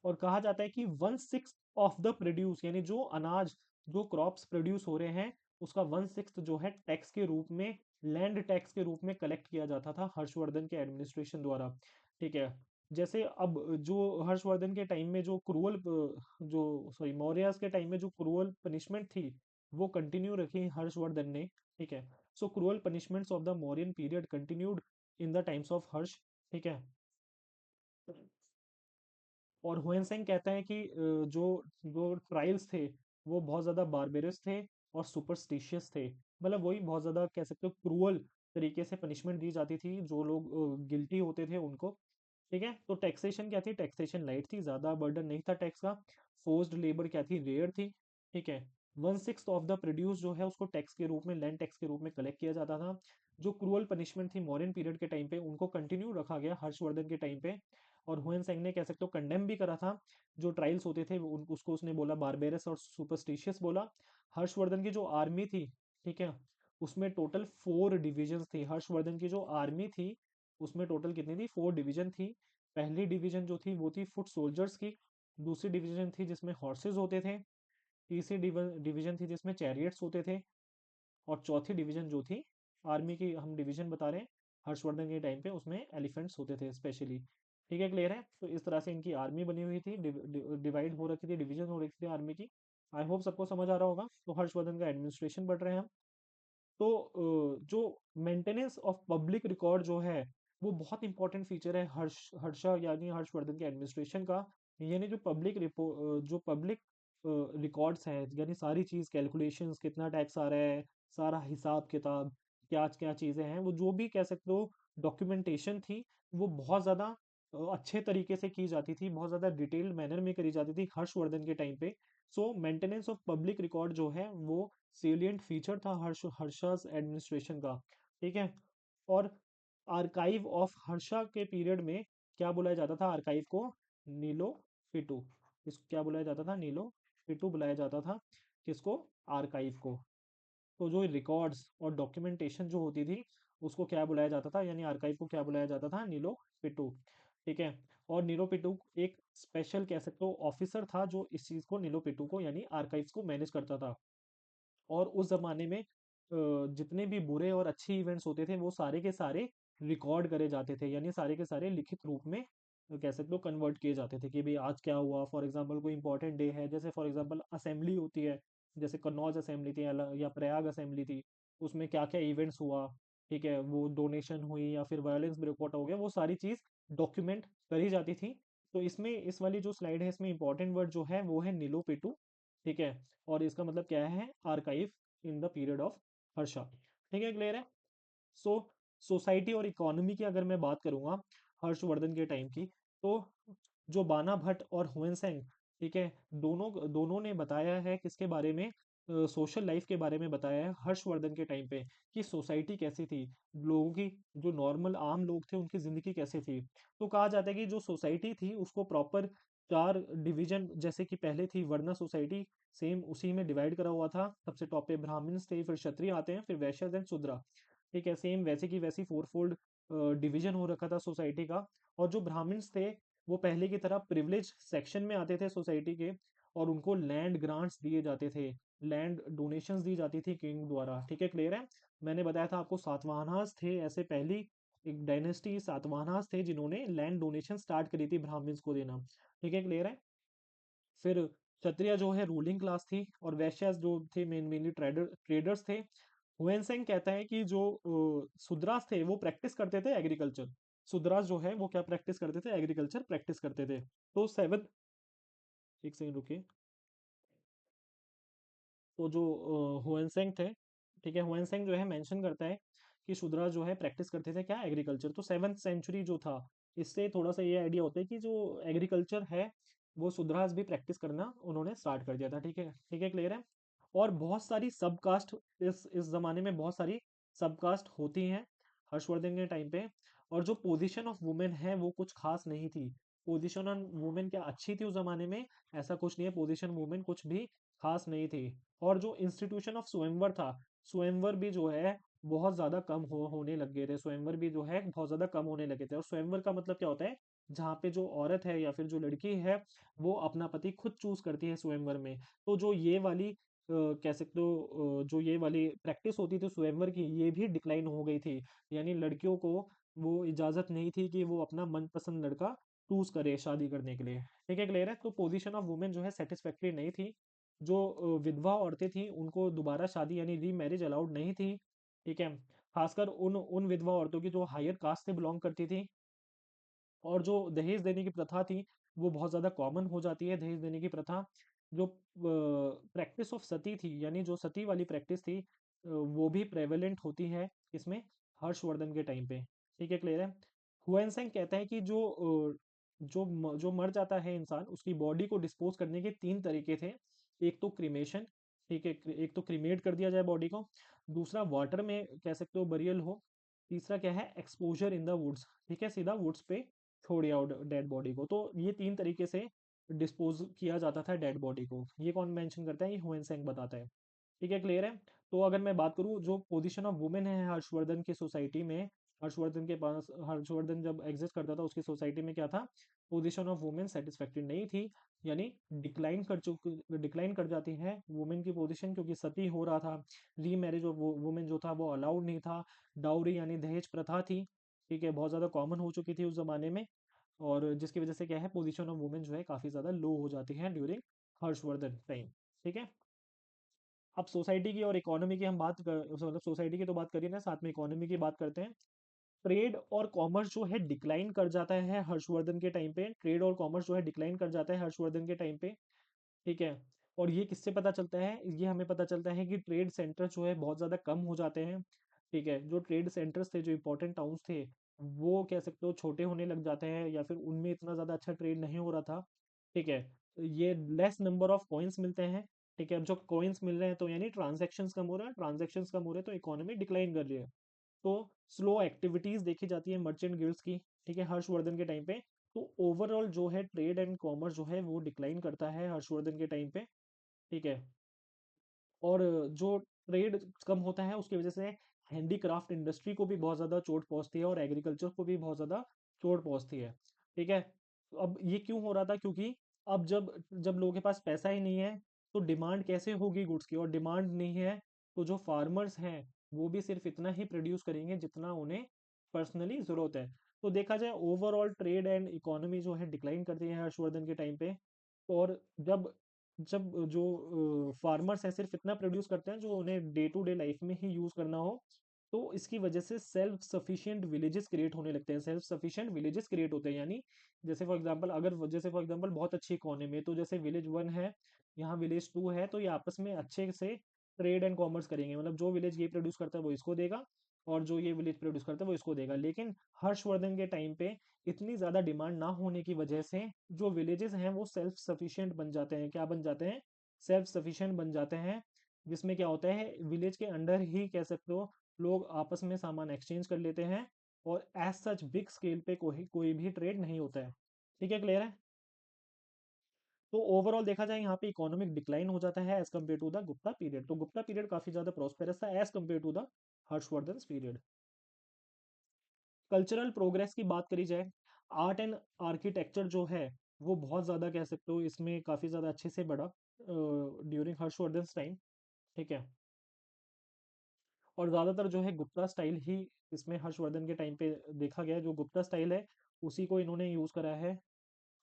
और कहा जाता है कि 1/6 ऑफ द प्रोड्यूस, यानी जो अनाज, जो क्रॉप्स प्रोड्यूस हो रहे हैं, उसका 1/6 जो है टैक्स के रूप में, लैंड टैक्स के रूप में कलेक्ट किया जाता था हर्षवर्धन के एडमिनिस्ट्रेशन द्वारा, ठीक है। जैसे अब जो हर्षवर्धन के टाइम में जो क्रूअल, जो सॉरी मौर्यस के टाइम में जो क्रूअल पनिशमेंट थी, वो कंटिन्यू रखी हर्षवर्धन ने, ठीक है। So cruel punishments of the Mauryan period continued in the times of Harsha, ठीक है। और हुएनसेंग कहता है कि जो जो ट्रायल्स थे वो बहुत ज़्यादा बारबेरस थे और सुपरस्टिशियस थे, मतलब वही बहुत ज़्यादा कह सकते हो क्रूअल तरीके से पनिशमेंट दी जाती थी जो लोग गिल्टी होते थे उनको, ठीक है। तो टैक्सेशन क्या थी, टैक्सेशन लाइट थी, ज़्यादा बर्डन नहीं था टैक्स का। फोर्स्ड लेबर क्या थी, रेयर थी, ठीक है। 1/6 ऑफ द प्रोड्यूस जो है उसको टैक्स के रूप में, लैंड टैक्स के रूप में कलेक्ट किया जाता था। जो क्रूअल पनिशमेंट थी मॉडर्न पीरियड के टाइम पे, उनको कंटिन्यू रखा गया हर्षवर्धन के टाइम पे। और हुएन सेंग ने कह सकते हो कंडेम भी करा था, जो ट्रायल्स होते थे उसको उसने बोला बारबेरस और सुपरस्टिशियस बोला। हर्षवर्धन की जो आर्मी थी, ठीक है, उसमें टोटल 4 डिविजन्स थी, हर्षवर्धन की जो आर्मी थी उसमें टोटल कितनी थी, 4 डिवीजन थी। पहली डिवीजन जो थी वो थी फुट सोल्जर्स की, दूसरी डिवीजन थी जिसमें हॉर्सेस होते थे, तीसरी डिवीजन थी जिसमें चैरियट्स होते थे, और चौथी डिवीजन जो थी, आर्मी की हम डिवीजन बता रहे हैं हर्षवर्धन के टाइम पे, उसमें एलिफेंट्स होते थे स्पेशली, ठीक है, क्लियर है। तो इस तरह से इनकी आर्मी बनी हुई थी, डिवाइड हो रखी थी, डिवीजन हो रखी थी आर्मी की। आई होप सबको समझ आ रहा होगा। तो हर्षवर्धन का एडमिनिस्ट्रेशन पढ़ रहे हैं हम। तो जो मेंटेनेंस ऑफ पब्लिक रिकॉर्ड जो है वो बहुत इंपॉर्टेंट फीचर है हर्षा यानी हर्षवर्धन के एडमिनिस्ट्रेशन का। यानी जो पब्लिक रिकॉर्ड्स हैं, यानी सारी चीज़, कैलकुलेशंस, कितना टैक्स आ रहा है, सारा हिसाब किताब, क्या क्या चीज़ें हैं, वो जो भी कह सकते हो डॉक्यूमेंटेशन थी, वो बहुत ज़्यादा अच्छे तरीके से की जाती थी, बहुत ज़्यादा डिटेल्ड मैनर में करी जाती थी हर्षवर्धन के टाइम पे। सो मेंटेनेंस ऑफ पब्लिक रिकॉर्ड जो है वो सेलिएंट फीचर था हर्षास एडमिनिस्ट्रेशन का, ठीक है। और आर्काइव ऑफ हर्षा के पीरियड में क्या बुलाया जाता था आर्काइव को, नीलो पिटू। इसको क्या बुलाया जाता था, नीलो पिटू बुलाया जाता था, किसको, आर्काइव को। तो जो रिकॉर्ड्स और डॉक्यूमेंटेशन जो होती थी उसको क्या बुलाया जाता था, यानी आर्काइव को क्या बुलाया जाता था, नीलो पिटू, ठीक है। और नीलो पिटू एक स्पेशल कह सकते हो ऑफिसर था जो इस चीज को, नीलो पिटू को यानी आर्काइव्स को मैनेज करता था। और उस जमाने में जितने भी बुरे और अच्छे इवेंट्स होते थे वो सारे के सारे रिकॉर्ड करे जाते थे, यानी सारे के सारे लिखित रूप में कह सकते हो कन्वर्ट किए जाते थे कि भाई आज क्या हुआ। फॉर एग्जांपल कोई इंपॉर्टेंट डे है, जैसे फॉर एग्जांपल असेंबली होती है, जैसे कन्नौज असेंबली थी या प्रयाग असेंबली थी, उसमें क्या क्या इवेंट्स हुआ, ठीक है, वो डोनेशन हुई या फिर वायलेंस ब्रेकआउट हो गया, वो सारी चीज डॉक्यूमेंट करी जाती थी। तो इसमें इस वाली जो स्लाइड है इसमें इंपॉर्टेंट वर्ड जो है वो है नीलो पेटू, ठीक है। और इसका मतलब क्या है, archive in the period of Harsha, ठीक है, क्लियर है। सो सोसाइटी और इकोनॉमी की अगर मैं बात करूंगा हर्षवर्धन के टाइम की, तो जो बाना भट्ट और हुएनसेंग, ठीक है, दोनों दोनों ने बताया है किसके बारे में, सोशल लाइफ के बारे में बताया है हर्षवर्धन के टाइम पे, कि सोसाइटी कैसी थी, लोगों की, जो नॉर्मल आम लोग थे उनकी जिंदगी कैसे थी। तो कहा जाता है कि जो सोसाइटी थी उसको प्रॉपर 4 डिवीजन, जैसे कि पहले थी वर्णा सोसाइटी, सेम उसी में डिवाइड करा हुआ था। सबसे टॉप पे ब्राह्मण्स थे, फिर क्षत्रिय आते हैं, फिर वैश्य एंड शूद्र, ठीक है, सेम वैसे की वैसी 4 फोल्ड डिवीजन हो रखा था सोसाइटी का। और जो ब्राह्मण्स थे वो पहले की तरह प्रिविलेज सेक्शन में आते थे सोसाइटी के, और उनको लैंड ग्रांट्स दिए जाते थे, लैंड डोनेशंस दी जाती थी किंग द्वारा। ठीक है, क्लियर है? मैंने बताया था आपको सातवाहनास थे ऐसे पहली एक डायनेस्टी सातवाहनास थे जिन्होंने लैंड डोनेशन स्टार्ट करी थी ब्राह्मण्स को देना। ठीक है, क्लियर है? फिर क्षत्रिय जो है रूलिंग क्लास थी और वैश्य जो थे मेनली ट्रेडर्स थे। हुएनसेंग कहता है कि जो शूद्रास थे वो प्रैक्टिस करते थे एग्रीकल्चर। शूद्रास जो है वो क्या प्रैक्टिस करते थे? एग्रीकल्चर प्रैक्टिस करते थे। तो सेवन, एक सेकंड रुकिए। तो जो हुएनसेंग थे, ठीक है, हुएनसेंग जो है मेंशन करता है कि शूद्रा जो है प्रैक्टिस करते थे क्या? एग्रीकल्चर। तो 7th सेंचुरी जो था, इससे थोड़ा सा ये आइडिया होता है कि जो एग्रीकल्चर है वो शूद्रास भी प्रैक्टिस करना उन्होंने स्टार्ट कर दिया था। ठीक है, ठीक है, क्लियर है? और बहुत सारी सब कास्ट इस जमाने में बहुत सारी सब कास्ट होती हैं हर्षवर्धन के टाइम पे। और जो पोजीशन ऑफ वुमेन है वो कुछ खास नहीं थी। पोजीशन ऑफ वुमेन क्या अच्छी थी उस जमाने में? ऐसा कुछ नहीं है, पोजीशन वुमेन कुछ भी खास नहीं थी। और जो इंस्टीट्यूशन ऑफ स्वयंवर था, स्वयंवर भी जो है बहुत ज्यादा कम होने लग गए थे। स्वयंवर भी जो है बहुत ज्यादा कम होने लगे थे। और स्वयंवर का मतलब क्या होता है? जहाँ पे जो औरत है या फिर जो लड़की है वो अपना पति खुद चूज करती है स्वयंवर में। तो जो ये वाली कह सकते हो जो ये वाली प्रैक्टिस होती थी स्वयंवर की, ये भी डिक्लाइन हो गई थी। यानी लड़कियों को वो इजाजत नहीं थी कि वो अपना मनपसंद लड़का चूज करे शादी करने के लिए। ठीक है, क्लियर है? तो पोजीशन ऑफ वुमेन जो है सेटिस्फैक्टरी नहीं थी। जो विधवा औरतें थी उनको दोबारा शादी यानी री मैरिज अलाउड नहीं थी। ठीक है, खासकर उन उन विधवा औरतों की जो हायर कास्ट से बिलोंग करती थी। और जो दहेज देने की प्रथा थी वो बहुत ज़्यादा कॉमन हो जाती है, दहेज देने की प्रथा। जो प्रैक्टिस ऑफ सती थी यानी जो सती वाली प्रैक्टिस थी वो भी प्रेवेलेंट होती है इसमें हर्षवर्धन के टाइम पे। ठीक है, क्लियर है? हुएनसेंग कहता है कि जो मर जाता है इंसान उसकी बॉडी को डिस्पोज करने के 3 तरीके थे। एक तो क्रीमेशन, ठीक है, एक तो क्रीमेट कर दिया जाए बॉडी को। दूसरा वाटर में कह सकते हो बरियल हो। तीसरा क्या है? Exposure in the woods. ठीक है, सीधा वुड्स पे छोड़ दिया डेड बॉडी को। तो ये 3 तरीके से डिस्पोज किया जाता था डेड बॉडी को। ये कौन मेंशन करता है? ये हुएनसेंग बताता है। ठीक है, क्लियर है? तो अगर मैं बात करूं जो पोजीशन ऑफ वुमेन है हर्षवर्धन की सोसाइटी में, हर्षवर्धन के पास हर्षवर्धन जब एग्जिस्ट करता था उसकी सोसाइटी में क्या था? पोजीशन ऑफ वुमेन सेटिस्फैक्टरी नहीं थी। यानी डिक्लाइन कर जाती है वुमेन की पोजीशन क्योंकि सती हो रहा था। री मैरिज ऑफ वुमेन जो था वो अलाउड नहीं था। डाउरी यानी दहेज प्रथा थी, ठीक है, बहुत ज़्यादा कॉमन हो चुकी थी उस ज़माने में। और जिसकी वजह से क्या है? पोजीशन ऑफ वुमेन जो है काफ़ी ज़्यादा लो हो जाती है ड्यूरिंग हर्षवर्धन टाइम। ठीक है, अब सोसाइटी की और इकोनॉमी की हम बात कर, मतलब सोसाइटी की तो बात करिए ना, साथ में इकोनॉमी की बात करते हैं। ट्रेड और कॉमर्स जो है डिक्लाइन कर जाता है हर्षवर्धन के टाइम पे। ट्रेड और कॉमर्स जो है डिक्लाइन कर जाता है हर्षवर्धन के टाइम पे। ठीक है, और ये किससे पता चलता है? ये हमें पता चलता है कि ट्रेड सेंटर जो है बहुत ज़्यादा कम हो जाते हैं। ठीक है, जो ट्रेड सेंटर्स थे जो इंपॉर्टेंट टाउन्स थे वो कह सकते हो छोटे होने लग जाते हैं या फिर उनमें इतना ज़्यादा अच्छा ट्रेड नहीं हो रहा था। ठीक है, ये लेस नंबर ऑफ कॉइन्स मिलते हैं। ठीक है, अब जो कॉइन्स मिल रहे हैं तो यानी ट्रांजेक्शन्स कम हो रहा है, ट्रांजेक्शन्स कम हो रहे हैं तो इकोनॉमी डिक्लाइन कर रही है। तो स्लो एक्टिविटीज देखी जाती है मर्चेंट गिल्ड्स की। ठीक है, हर्षवर्धन के टाइम पे। तो ओवरऑल जो है ट्रेड एंड कॉमर्स जो है वो डिक्लाइन करता है हर्षवर्धन के टाइम पे। ठीक है, और जो ट्रेड कम होता है उसकी वजह से हैंडीक्राफ्ट इंडस्ट्री को भी बहुत ज़्यादा चोट पहुंचती है और एग्रीकल्चर को भी बहुत ज़्यादा चोट पहुंचती है। ठीक है, अब ये क्यों हो रहा था? क्योंकि अब जब जब लोगों के पास पैसा ही नहीं है तो डिमांड कैसे होगी गुड्स की? और डिमांड नहीं है तो जो फार्मर्स हैं वो भी सिर्फ इतना ही प्रोड्यूस करेंगे जितना उन्हें पर्सनली ज़रूरत है। तो देखा जाए ओवरऑल ट्रेड एंड इकोनॉमी जो है डिक्लाइन करती है हर्षवर्धन के टाइम पे। और जब जब जो फार्मर्स हैं सिर्फ इतना प्रोड्यूस करते हैं जो उन्हें डे टू डे लाइफ में ही यूज करना हो, तो इसकी वजह से सेल्फ सफिशिएंट विलेजेस क्रिएट होने लगते हैं। सेल्फ सफिशिएंट विलेजेस क्रिएट होते हैं यानी जैसे फॉर एग्जांपल अगर जैसे फॉर एग्जांपल बहुत अच्छी इकोनॉमी है तो जैसे विलेज 1 है, यहाँ विलेज 2 है, तो ये आपस में अच्छे से ट्रेड एंड कॉमर्स करेंगे। मतलब जो विलेज ये प्रोड्यूस करता है वो इसको देगा और जो ये विलेज प्रोड्यूस करता है वो इसको देगा। लेकिन हर्षवर्धन के टाइम पे इतनी ज़्यादा डिमांड ना होने की वजह से जो विलेजेस हैं वो सेल्फ सफिशिएंट बन जाते हैं। क्या बन जाते हैं? सेल्फ सफिशिएंट बन जाते हैं। जिसमें क्या होता है विलेज के अंडर ही कह सकते हो लोग आपस में सामान एक्सचेंज कर लेते हैं और एज सच बिग स्केल पे कोई भी ट्रेड नहीं होता है। ठीक है, क्लियर है? तो ओवरऑल देखा जाए यहाँ पे इकोनॉमिक डिक्लाइन हो जाता है as compare to the Gupta period. तो गुप्ता पीरियड काफी ज्यादा प्रॉस्पेरस था as compare to the Harshavardhana period. Cultural progress की बात करी जाए, आर्ट एंड आर्किटेक्चर जो है वो बहुत ज़्यादा कह सकते हो इसमें काफ़ी ज़्यादा अच्छे से बढ़ा ड्यूरिंग हर्षवर्धन टाइम। ठीक है। और ज़्यादातर जो है गुप्ता स्टाइल ही इसमें हर्षवर्धन के टाइम पे देखा गया है। जो गुप्ता स्टाइल है उसी को इन्होंने यूज़ करा है।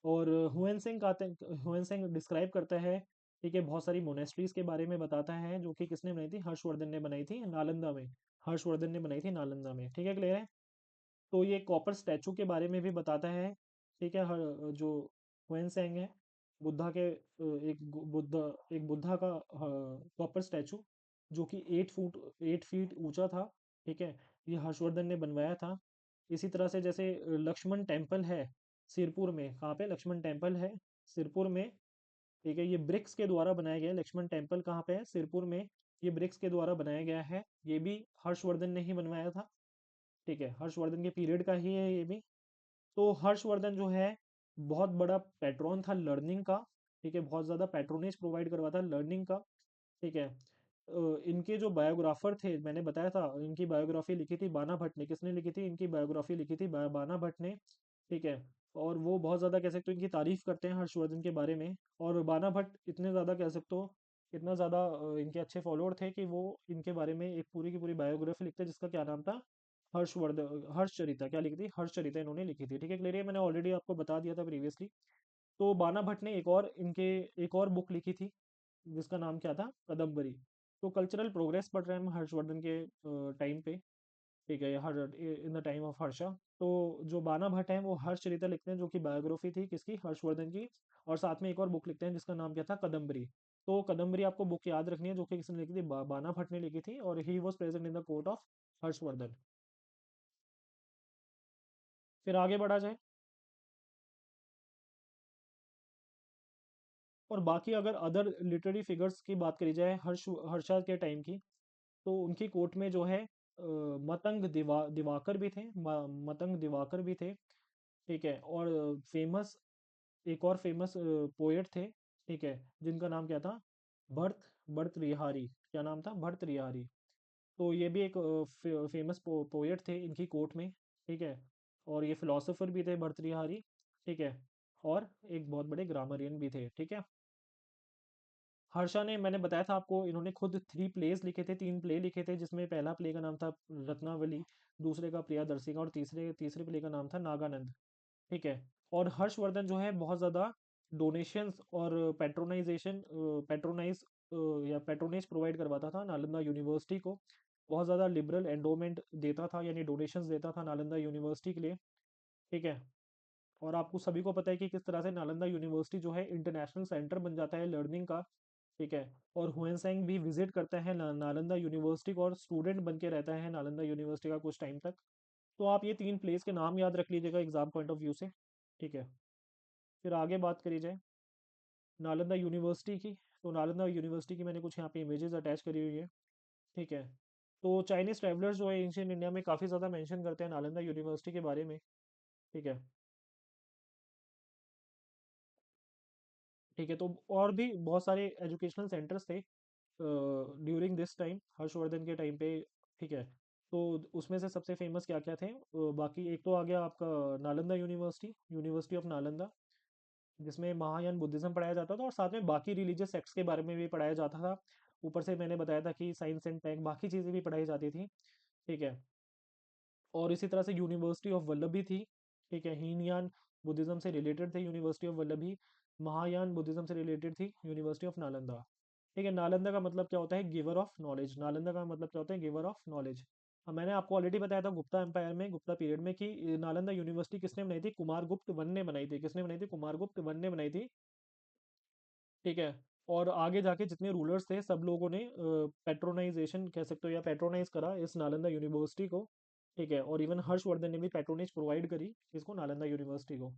और हुएन सेंग डिस्क्राइब करता है, ठीक है, बहुत सारी मोनेस्ट्रीज के बारे में बताता है जो कि किसने बनाई थी, हर्षवर्धन ने बनाई थी नालंदा में। हर्षवर्धन ने बनाई थी नालंदा में, ठीक है, क्लियर है। तो ये कॉपर स्टैचू के बारे में भी बताता है, ठीक है। जो हुएन सेंग है, बुद्धा के एक बुद्धा का कॉपर स्टैचू जो कि 8 फीट ऊंचा था, ठीक है। ये हर्षवर्धन ने बनवाया था। इसी तरह से जैसे लक्ष्मण टेम्पल है सिरपुर में, कहाँ पे लक्ष्मण टेम्पल है, सिरपुर में, ठीक है। ये ब्रिक्स के द्वारा बनाया गया है। लक्ष्मण टेम्पल कहाँ पे है, सिरपुर में। ये ब्रिक्स के द्वारा बनाया गया है। ये भी हर्षवर्धन ने ही बनवाया था, ठीक है। हर्षवर्धन के पीरियड का ही है ये भी। तो हर्षवर्धन जो है बहुत बड़ा पैट्रॉन था लर्निंग का, ठीक है। बहुत ज़्यादा पैट्रोनेज प्रोवाइड करवाता लर्निंग का, ठीक है। इनके जो बायोग्राफर थे, मैंने बताया था, इनकी बायोग्राफी लिखी थी बाना भट्ट ने। किसने लिखी थी, इनकी बायोग्राफी लिखी थी बाना भट्ट ने, ठीक है। और वो बहुत ज़्यादा कह सकते हो इनकी तारीफ करते हैं हर्षवर्धन के बारे में। और बाना भट्ट इतने ज़्यादा कह सकते हो, इतना ज़्यादा इनके अच्छे फॉलोअर थे कि वो इनके बारे में एक पूरी की पूरी बायोग्राफी लिखते, जिसका क्या नाम था, हर्षचरिता। क्या लिखी थी, हर्षचरिता इन्होंने लिखी थी, ठीक है, क्लियर है। मैंने ऑलरेडी आपको बता दिया था प्रीवियसली। तो बाना भट्ट ने एक और बुक लिखी थी जिसका नाम क्या था, कदम्बरी। तो कल्चरल प्रोग्रेस पढ़ रहे हैं हम हर्षवर्धन के टाइम पे, ठीक है, हर in the time of Harsha. तो जो बाना भट्ट हैं वो हर्षचरिता लिखते हैं जो कि बायोग्राफी थी किसकी, हर्षवर्धन की। और साथ में एक और बुक लिखते हैं जिसका नाम क्या था, कदम्बरी। तो कदम्बरी आपको बुक याद रखनी है, जो कि किसने लिखी थी, बाना भट्ट ने लिखी थी। और he was present in the court of Harshvardhan. फिर आगे बढ़ा जाए। और बाकी अगर अदर लिटरेरी फिगर्स की बात करी जाए हर्षा के टाइम की, तो उनकी कोर्ट में जो है दिवाकर भी थे, मतंग दिवाकर भी थे, ठीक है। और फेमस एक और फेमस पोएट थे, ठीक है, जिनका नाम क्या था, भर्त भर्तृहारी। क्या नाम था, भर्तृहारी। तो ये भी एक फेमस पोएट थे इनकी कोर्ट में, ठीक है। और ये फिलोसोफर भी थे भर्तृहारी, ठीक है। और एक बहुत बड़े ग्रामरियन भी थे, ठीक है। हर्षा ने, मैंने बताया था आपको, इन्होंने खुद 3 प्लेस लिखे थे, 3 प्ले लिखे थे, जिसमें पहला प्ले का नाम था रत्नावली, दूसरे का प्रियादर्शिका, और तीसरे तीसरे प्ले का नाम था नागानंद, ठीक है। और हर्षवर्धन जो है बहुत ज़्यादा डोनेशंस और पेट्रोनाइज या पेट्रोनेज प्रोवाइड करवाता था नालंदा यूनिवर्सिटी को। बहुत ज़्यादा लिबरल एंडोमेंट देता था, यानी डोनेशंस देता था नालंदा यूनिवर्सिटी के लिए, ठीक है। और आपको सभी को पता है कि किस तरह से नालंदा यूनिवर्सिटी जो है इंटरनेशनल सेंटर बन जाता है लर्निंग का, ठीक है। और हुएनसेंग भी विजिट करता है नालंदा यूनिवर्सिटी को, और स्टूडेंट बन के रहता है नालंदा यूनिवर्सिटी का कुछ टाइम तक। तो आप ये 3 प्लेस के नाम याद रख लीजिएगा एग्जाम पॉइंट ऑफ व्यू से, ठीक है। फिर आगे बात करी जाए नालंदा यूनिवर्सिटी की। तो नालंदा यूनिवर्सिटी की मैंने कुछ यहाँ पे इमेजेस अटैच करी हुई है, ठीक है। तो चाइनीज ट्रैवलर्स जो है एंशियंट इंडिया में काफ़ी ज़्यादा मेंशन करते हैं नालंदा यूनिवर्सिटी के बारे में, ठीक है। ठीक है, तो और भी बहुत सारे एजुकेशनल सेंटर्स थे ड्यूरिंग दिस टाइम, हर्षवर्धन के टाइम पे, ठीक है। तो उसमें से सबसे फेमस क्या क्या थे, बाकी एक तो आ गया आपका Nalanda university, university of Nalanda, जिसमें महायान बुद्धिज्म पढ़ाया जाता था और साथ में बाकी रिलीजियस सेक्ट्स के बारे में भी पढ़ाया जाता था। ऊपर से मैंने बताया था कि साइंस एंड टेक बाकी चीज़ें भी पढ़ाई जाती थी, ठीक है। और इसी तरह से यूनिवर्सिटी ऑफ वल्लभी थी, ठीक है। हीनयान बुद्धिज्म से रिलेटेड थे university of Vallabhi. Mahayana Buddhism से रिलेटेड थी यूनिवर्सिटी ऑफ नालंदा, ठीक है। नालंदा का मतलब क्या होता है, गिवर ऑफ नॉलेज। नालंदा का मतलब क्या होता है, गिवर ऑफ नॉलेज। अब मैंने आपको ऑलरेडी बताया था गुप्ता एम्पायर में, गुप्ता पीरियड में, कि नालंदा यूनिवर्सिटी किसने बनाई थी, कुमारगुप्त वन ने बनाई थी। किसने बनाई थी, कुमारगुप्त वन ने बनाई थी, ठीक है। और आगे जाके जितने रूलर्स थे सब लोगों ने पेट्रोनाइजेशन कह सकते हो या पेट्रोनाइज करा इस नालंदा यूनिवर्सिटी को, ठीक है। और इवन हर्षवर्धन ने भी पेट्रोनेज प्रोवाइड करी इसको, नालंदा यूनिवर्सिटी को।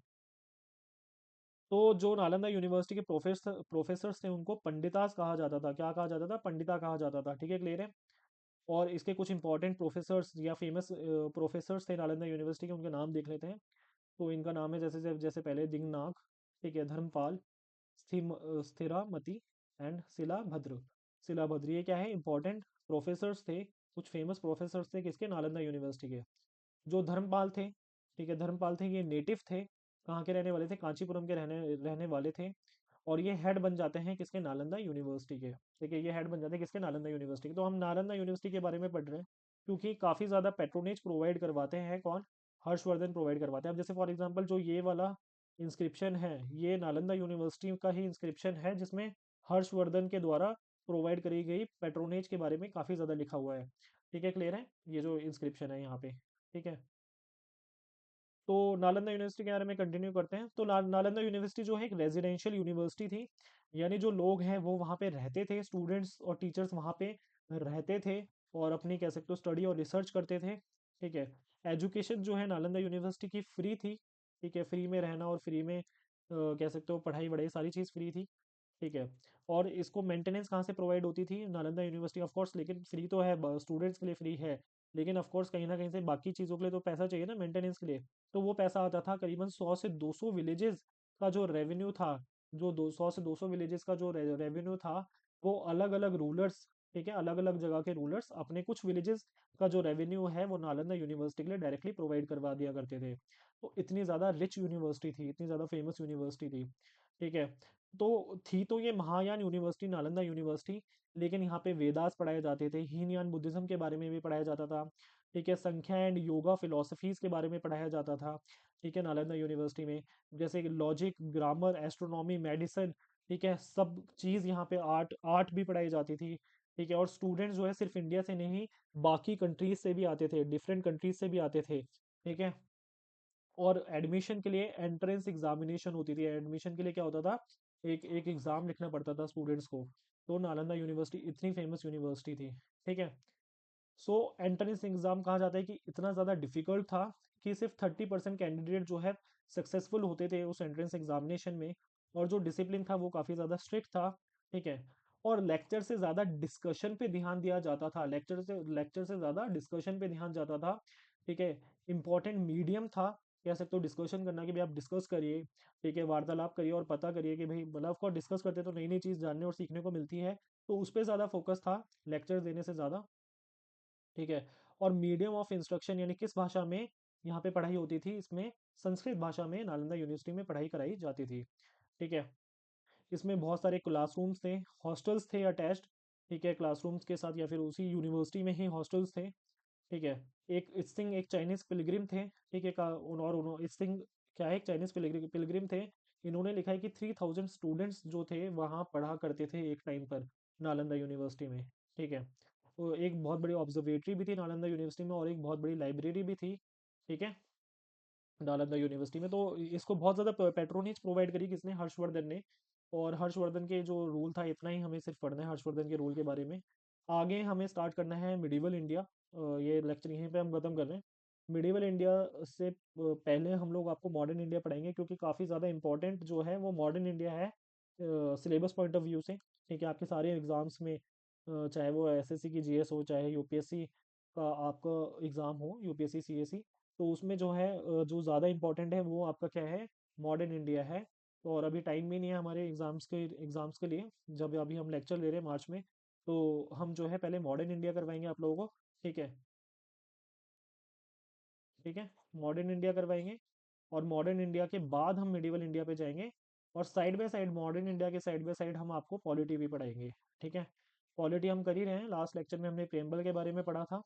तो जो नालंदा यूनिवर्सिटी के प्रोफेसर्स थे उनको पंडितास कहा जाता था। क्या कहा जाता था, पंडिता कहा जाता था, ठीक है, क्लियर है। और इसके कुछ इंपॉर्टेंट प्रोफेसर्स या फेमस प्रोफेसर्स थे नालंदा यूनिवर्सिटी के, उनके नाम देख लेते हैं। तो इनका नाम है जैसे जैसे पहले दिंगनाग, ठीक है, धर्मपाल, स्थिरामती एंड शिलाभद्र। शिलाभद्र ये क्या है, इंपॉर्टेंट प्रोफेसर्स थे, कुछ फेमस प्रोफेसर्स थे किसके, नालंदा यूनिवर्सिटी के। जो धर्मपाल थे, ठीक है, धर्मपाल थे, ये नेटिव थे, कहाँ के रहने वाले थे, कांचीपुरम के रहने रहने वाले थे। और ये हेड बन जाते हैं किसके, नालंदा यूनिवर्सिटी के। ठीक है, ये हेड बन जाते हैं किसके, नालंदा यूनिवर्सिटी के। तो हम नालंदा यूनिवर्सिटी के बारे में पढ़ रहे हैं क्योंकि काफ़ी ज़्यादा पेट्रोनेज प्रोवाइड करवाते हैं कौन, हर्षवर्धन प्रोवाइड करवाते हैं। अब जैसे फॉर एग्जांपल जो ये वाला इंस्क्रिप्शन है, ये नालंदा यूनिवर्सिटी का ही इंस्क्रिप्शन है जिसमें हर्षवर्धन के द्वारा प्रोवाइड करी गई पेट्रोनेज के बारे में काफ़ी ज़्यादा लिखा हुआ है। ठीक है, क्लियर है ये जो इंस्क्रिप्शन है यहाँ पे। ठीक है, तो नालंदा यूनिवर्सिटी के बारे में कंटिन्यू करते हैं। तो नालंदा यूनिवर्सिटी जो है एक रेजिडेंशियल यूनिवर्सिटी थी, यानी जो लोग हैं वो वहाँ पे रहते थे, स्टूडेंट्स और टीचर्स वहाँ पे रहते थे और अपनी कह सकते हो स्टडी और रिसर्च करते थे। ठीक है, एजुकेशन जो है नालंदा यूनिवर्सिटी की फ्री थी। ठीक है, फ्री में रहना और फ्री में कह सकते हो पढ़ाई वढ़ाई सारी चीज़ फ्री थी। ठीक है, और इसको मेंटेनेंस कहाँ से प्रोवाइड होती थी, नालंदा यूनिवर्सिटी ऑफ कोर्स, लेकिन फ्री तो है, स्टूडेंट्स के लिए फ्री है, लेकिन ऑफ कोर्स कहीं ना कहीं से बाकी चीज़ों के लिए तो पैसा चाहिए ना मेंटेनेंस के लिए। तो वो पैसा आता था करीबन 100 से 200 विलेजेस का जो रेवेन्यू था, जो 200 से 200 विलेजेस का जो रेवेन्यू था, वो अलग अलग रूलर्स, ठीक है, अलग अलग जगह के रूलर्स अपने कुछ विलेजेस का जो रेवेन्यू है वो नालंदा यूनिवर्सिटी के लिए डायरेक्टली प्रोवाइड करवा दिया करते थे। तो इतनी ज़्यादा रिच यूनिवर्सिटी थी, इतनी ज़्यादा फेमस यूनिवर्सिटी थी। ठीक है, तो ये महायान यूनिवर्सिटी, नालंदा यूनिवर्सिटी, लेकिन यहाँ पे वेदास पढ़ाए जाते थे, हीनयान बुद्धिज्म के बारे में भी पढ़ाया जाता था। ठीक है, संख्या एंड योगा फिलोसफीज के बारे में पढ़ाया जाता था। ठीक है, नालंदा यूनिवर्सिटी में जैसे कि लॉजिक, ग्रामर, एस्ट्रोनॉमी, मेडिसिन, ठीक है, सब चीज़ यहाँ पे आर्ट आर्ट भी पढ़ाई जाती थी। ठीक है, और स्टूडेंट्स जो है सिर्फ इंडिया से नहीं, बाकी कंट्रीज से भी आते थे, डिफरेंट कंट्रीज से भी आते थे। ठीक है, और एडमिशन के लिए एंट्रेंस एग्जामिनेशन होती थी। एडमिशन के लिए क्या होता था, एक एक एग्जाम लिखना पड़ता था स्टूडेंट्स को। तो नालंदा यूनिवर्सिटी इतनी फेमस यूनिवर्सिटी थी। ठीक है, सो एंट्रेंस एग्जाम कहा जाता है कि इतना ज़्यादा डिफिकल्ट था कि सिर्फ 30% कैंडिडेट जो है सक्सेसफुल होते थे उस एंट्रेंस एग्जामिनेशन में। और जो डिसिप्लिन था वो काफ़ी ज़्यादा स्ट्रिक्ट था। ठीक है, और लेक्चर से ज़्यादा डिस्कशन पे ध्यान दिया जाता था, लेक्चर से ज़्यादा डिस्कशन पे ध्यान जाता था। ठीक है, इंपॉर्टेंट मीडियम था, कह सकते हो डिस्कशन करना, कि भाई आप डिस्कस करिए। ठीक है, वार्तालाप करिए और पता करिए कि भाई, मतलब ऑफकोर्स डिस्कस करते तो नई नई चीज़ जानने और सीखने को मिलती है, तो उस पर ज़्यादा फोकस था लेक्चर देने से ज़्यादा। ठीक है, और मीडियम ऑफ इंस्ट्रक्शन यानी किस भाषा में यहाँ पे पढ़ाई होती थी, इसमें संस्कृत भाषा में नालंदा यूनिवर्सिटी में पढ़ाई कराई जाती थी। ठीक है, इसमें बहुत सारे क्लासरूम्स थे, हॉस्टल्स थे अटैच्ड। ठीक है, क्लासरूम्स के साथ या फिर उसी यूनिवर्सिटी में ही हॉस्टल्स थे। ठीक है, एक इत्सिंग एक चाइनीज पिलग्रिम थे। ठीक है, इत्सिंग क्या है, एक चाइनीज पिलग्रिम थे। इन्होंने लिखा है कि 3000 स्टूडेंट्स जो थे वहाँ पढ़ा करते थे एक टाइम पर नालंदा यूनिवर्सिटी में। ठीक है, तो एक बहुत बड़ी ऑब्जर्वेटरी भी थी नालंदा यूनिवर्सिटी में और एक बहुत बड़ी लाइब्रेरी भी थी। ठीक है, नालंदा यूनिवर्सिटी में। तो इसको बहुत ज़्यादा पेट्रोनेज प्रोवाइड करी किसने, हर्षवर्धन ने। और हर्षवर्धन के जो रूल था, इतना ही हमें सिर्फ पढ़ना है हर्षवर्धन के रूल के बारे में। आगे हमें स्टार्ट करना है मिडिवल इंडिया। ये लेक्चर यहीं पे हम खत्म कर रहे हैं। मिडिवल इंडिया से पहले हम लोग आपको मॉडर्न इंडिया पढ़ाएंगे क्योंकि काफ़ी ज़्यादा इंपॉर्टेंट जो है वो मॉडर्न इंडिया है सिलेबस पॉइंट ऑफ व्यू से। ठीक है, आपके सारे एग्जाम्स में चाहे वो एसएससी की जीएस हो, चाहे यूपीएससी का आपका एग्ज़ाम हो, यूपीएससी सीएससी, तो उसमें जो है जो ज़्यादा इंपॉर्टेंट है वो आपका क्या है, मॉडर्न इंडिया है। तो और अभी टाइम भी नहीं है हमारे एग्ज़ाम्स के लिए, जब अभी हम लेक्चर ले रहे हैं मार्च में। तो हम जो है पहले मॉडर्न इंडिया करवाएंगे आप लोगों को। ठीक है, ठीक है, मॉडर्न इंडिया करवाएंगे और मॉडर्न इंडिया के बाद हम मिडिवल इंडिया पे जाएंगे। और side by side, modern India के साइड बाय साइड हम आपको पॉलिटी भी पढ़ाएंगे। ठीक है, पॉलिटी हम कर ही रहे हैं, लास्ट लेक्चर में हमने प्रेम्बल के बारे में पढ़ा था।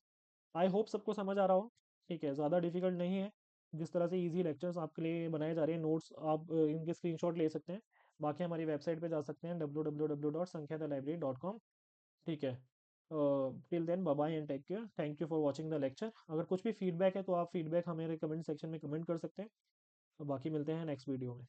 आई होप सबको समझ आ रहा हो। ठीक है, ज़्यादा डिफिकल्ट नहीं है। जिस तरह से इजी लेक्चर्स आपके लिए बनाए जा रहे हैं, नोट्स आप इनके स्क्रीनशॉट ले सकते हैं। बाकी हमारी वेबसाइट पे जा सकते हैं www.sankhyathalibrary.com। ठीक है, till then bye bye and take care, thank you for watching the lecture. अगर कुछ भी फीडबैक है तो आप फीडबैक हमारे कमेंट सेक्शन में कमेंट कर सकते हैं। बाकी मिलते हैं नेक्स्ट वीडियो में।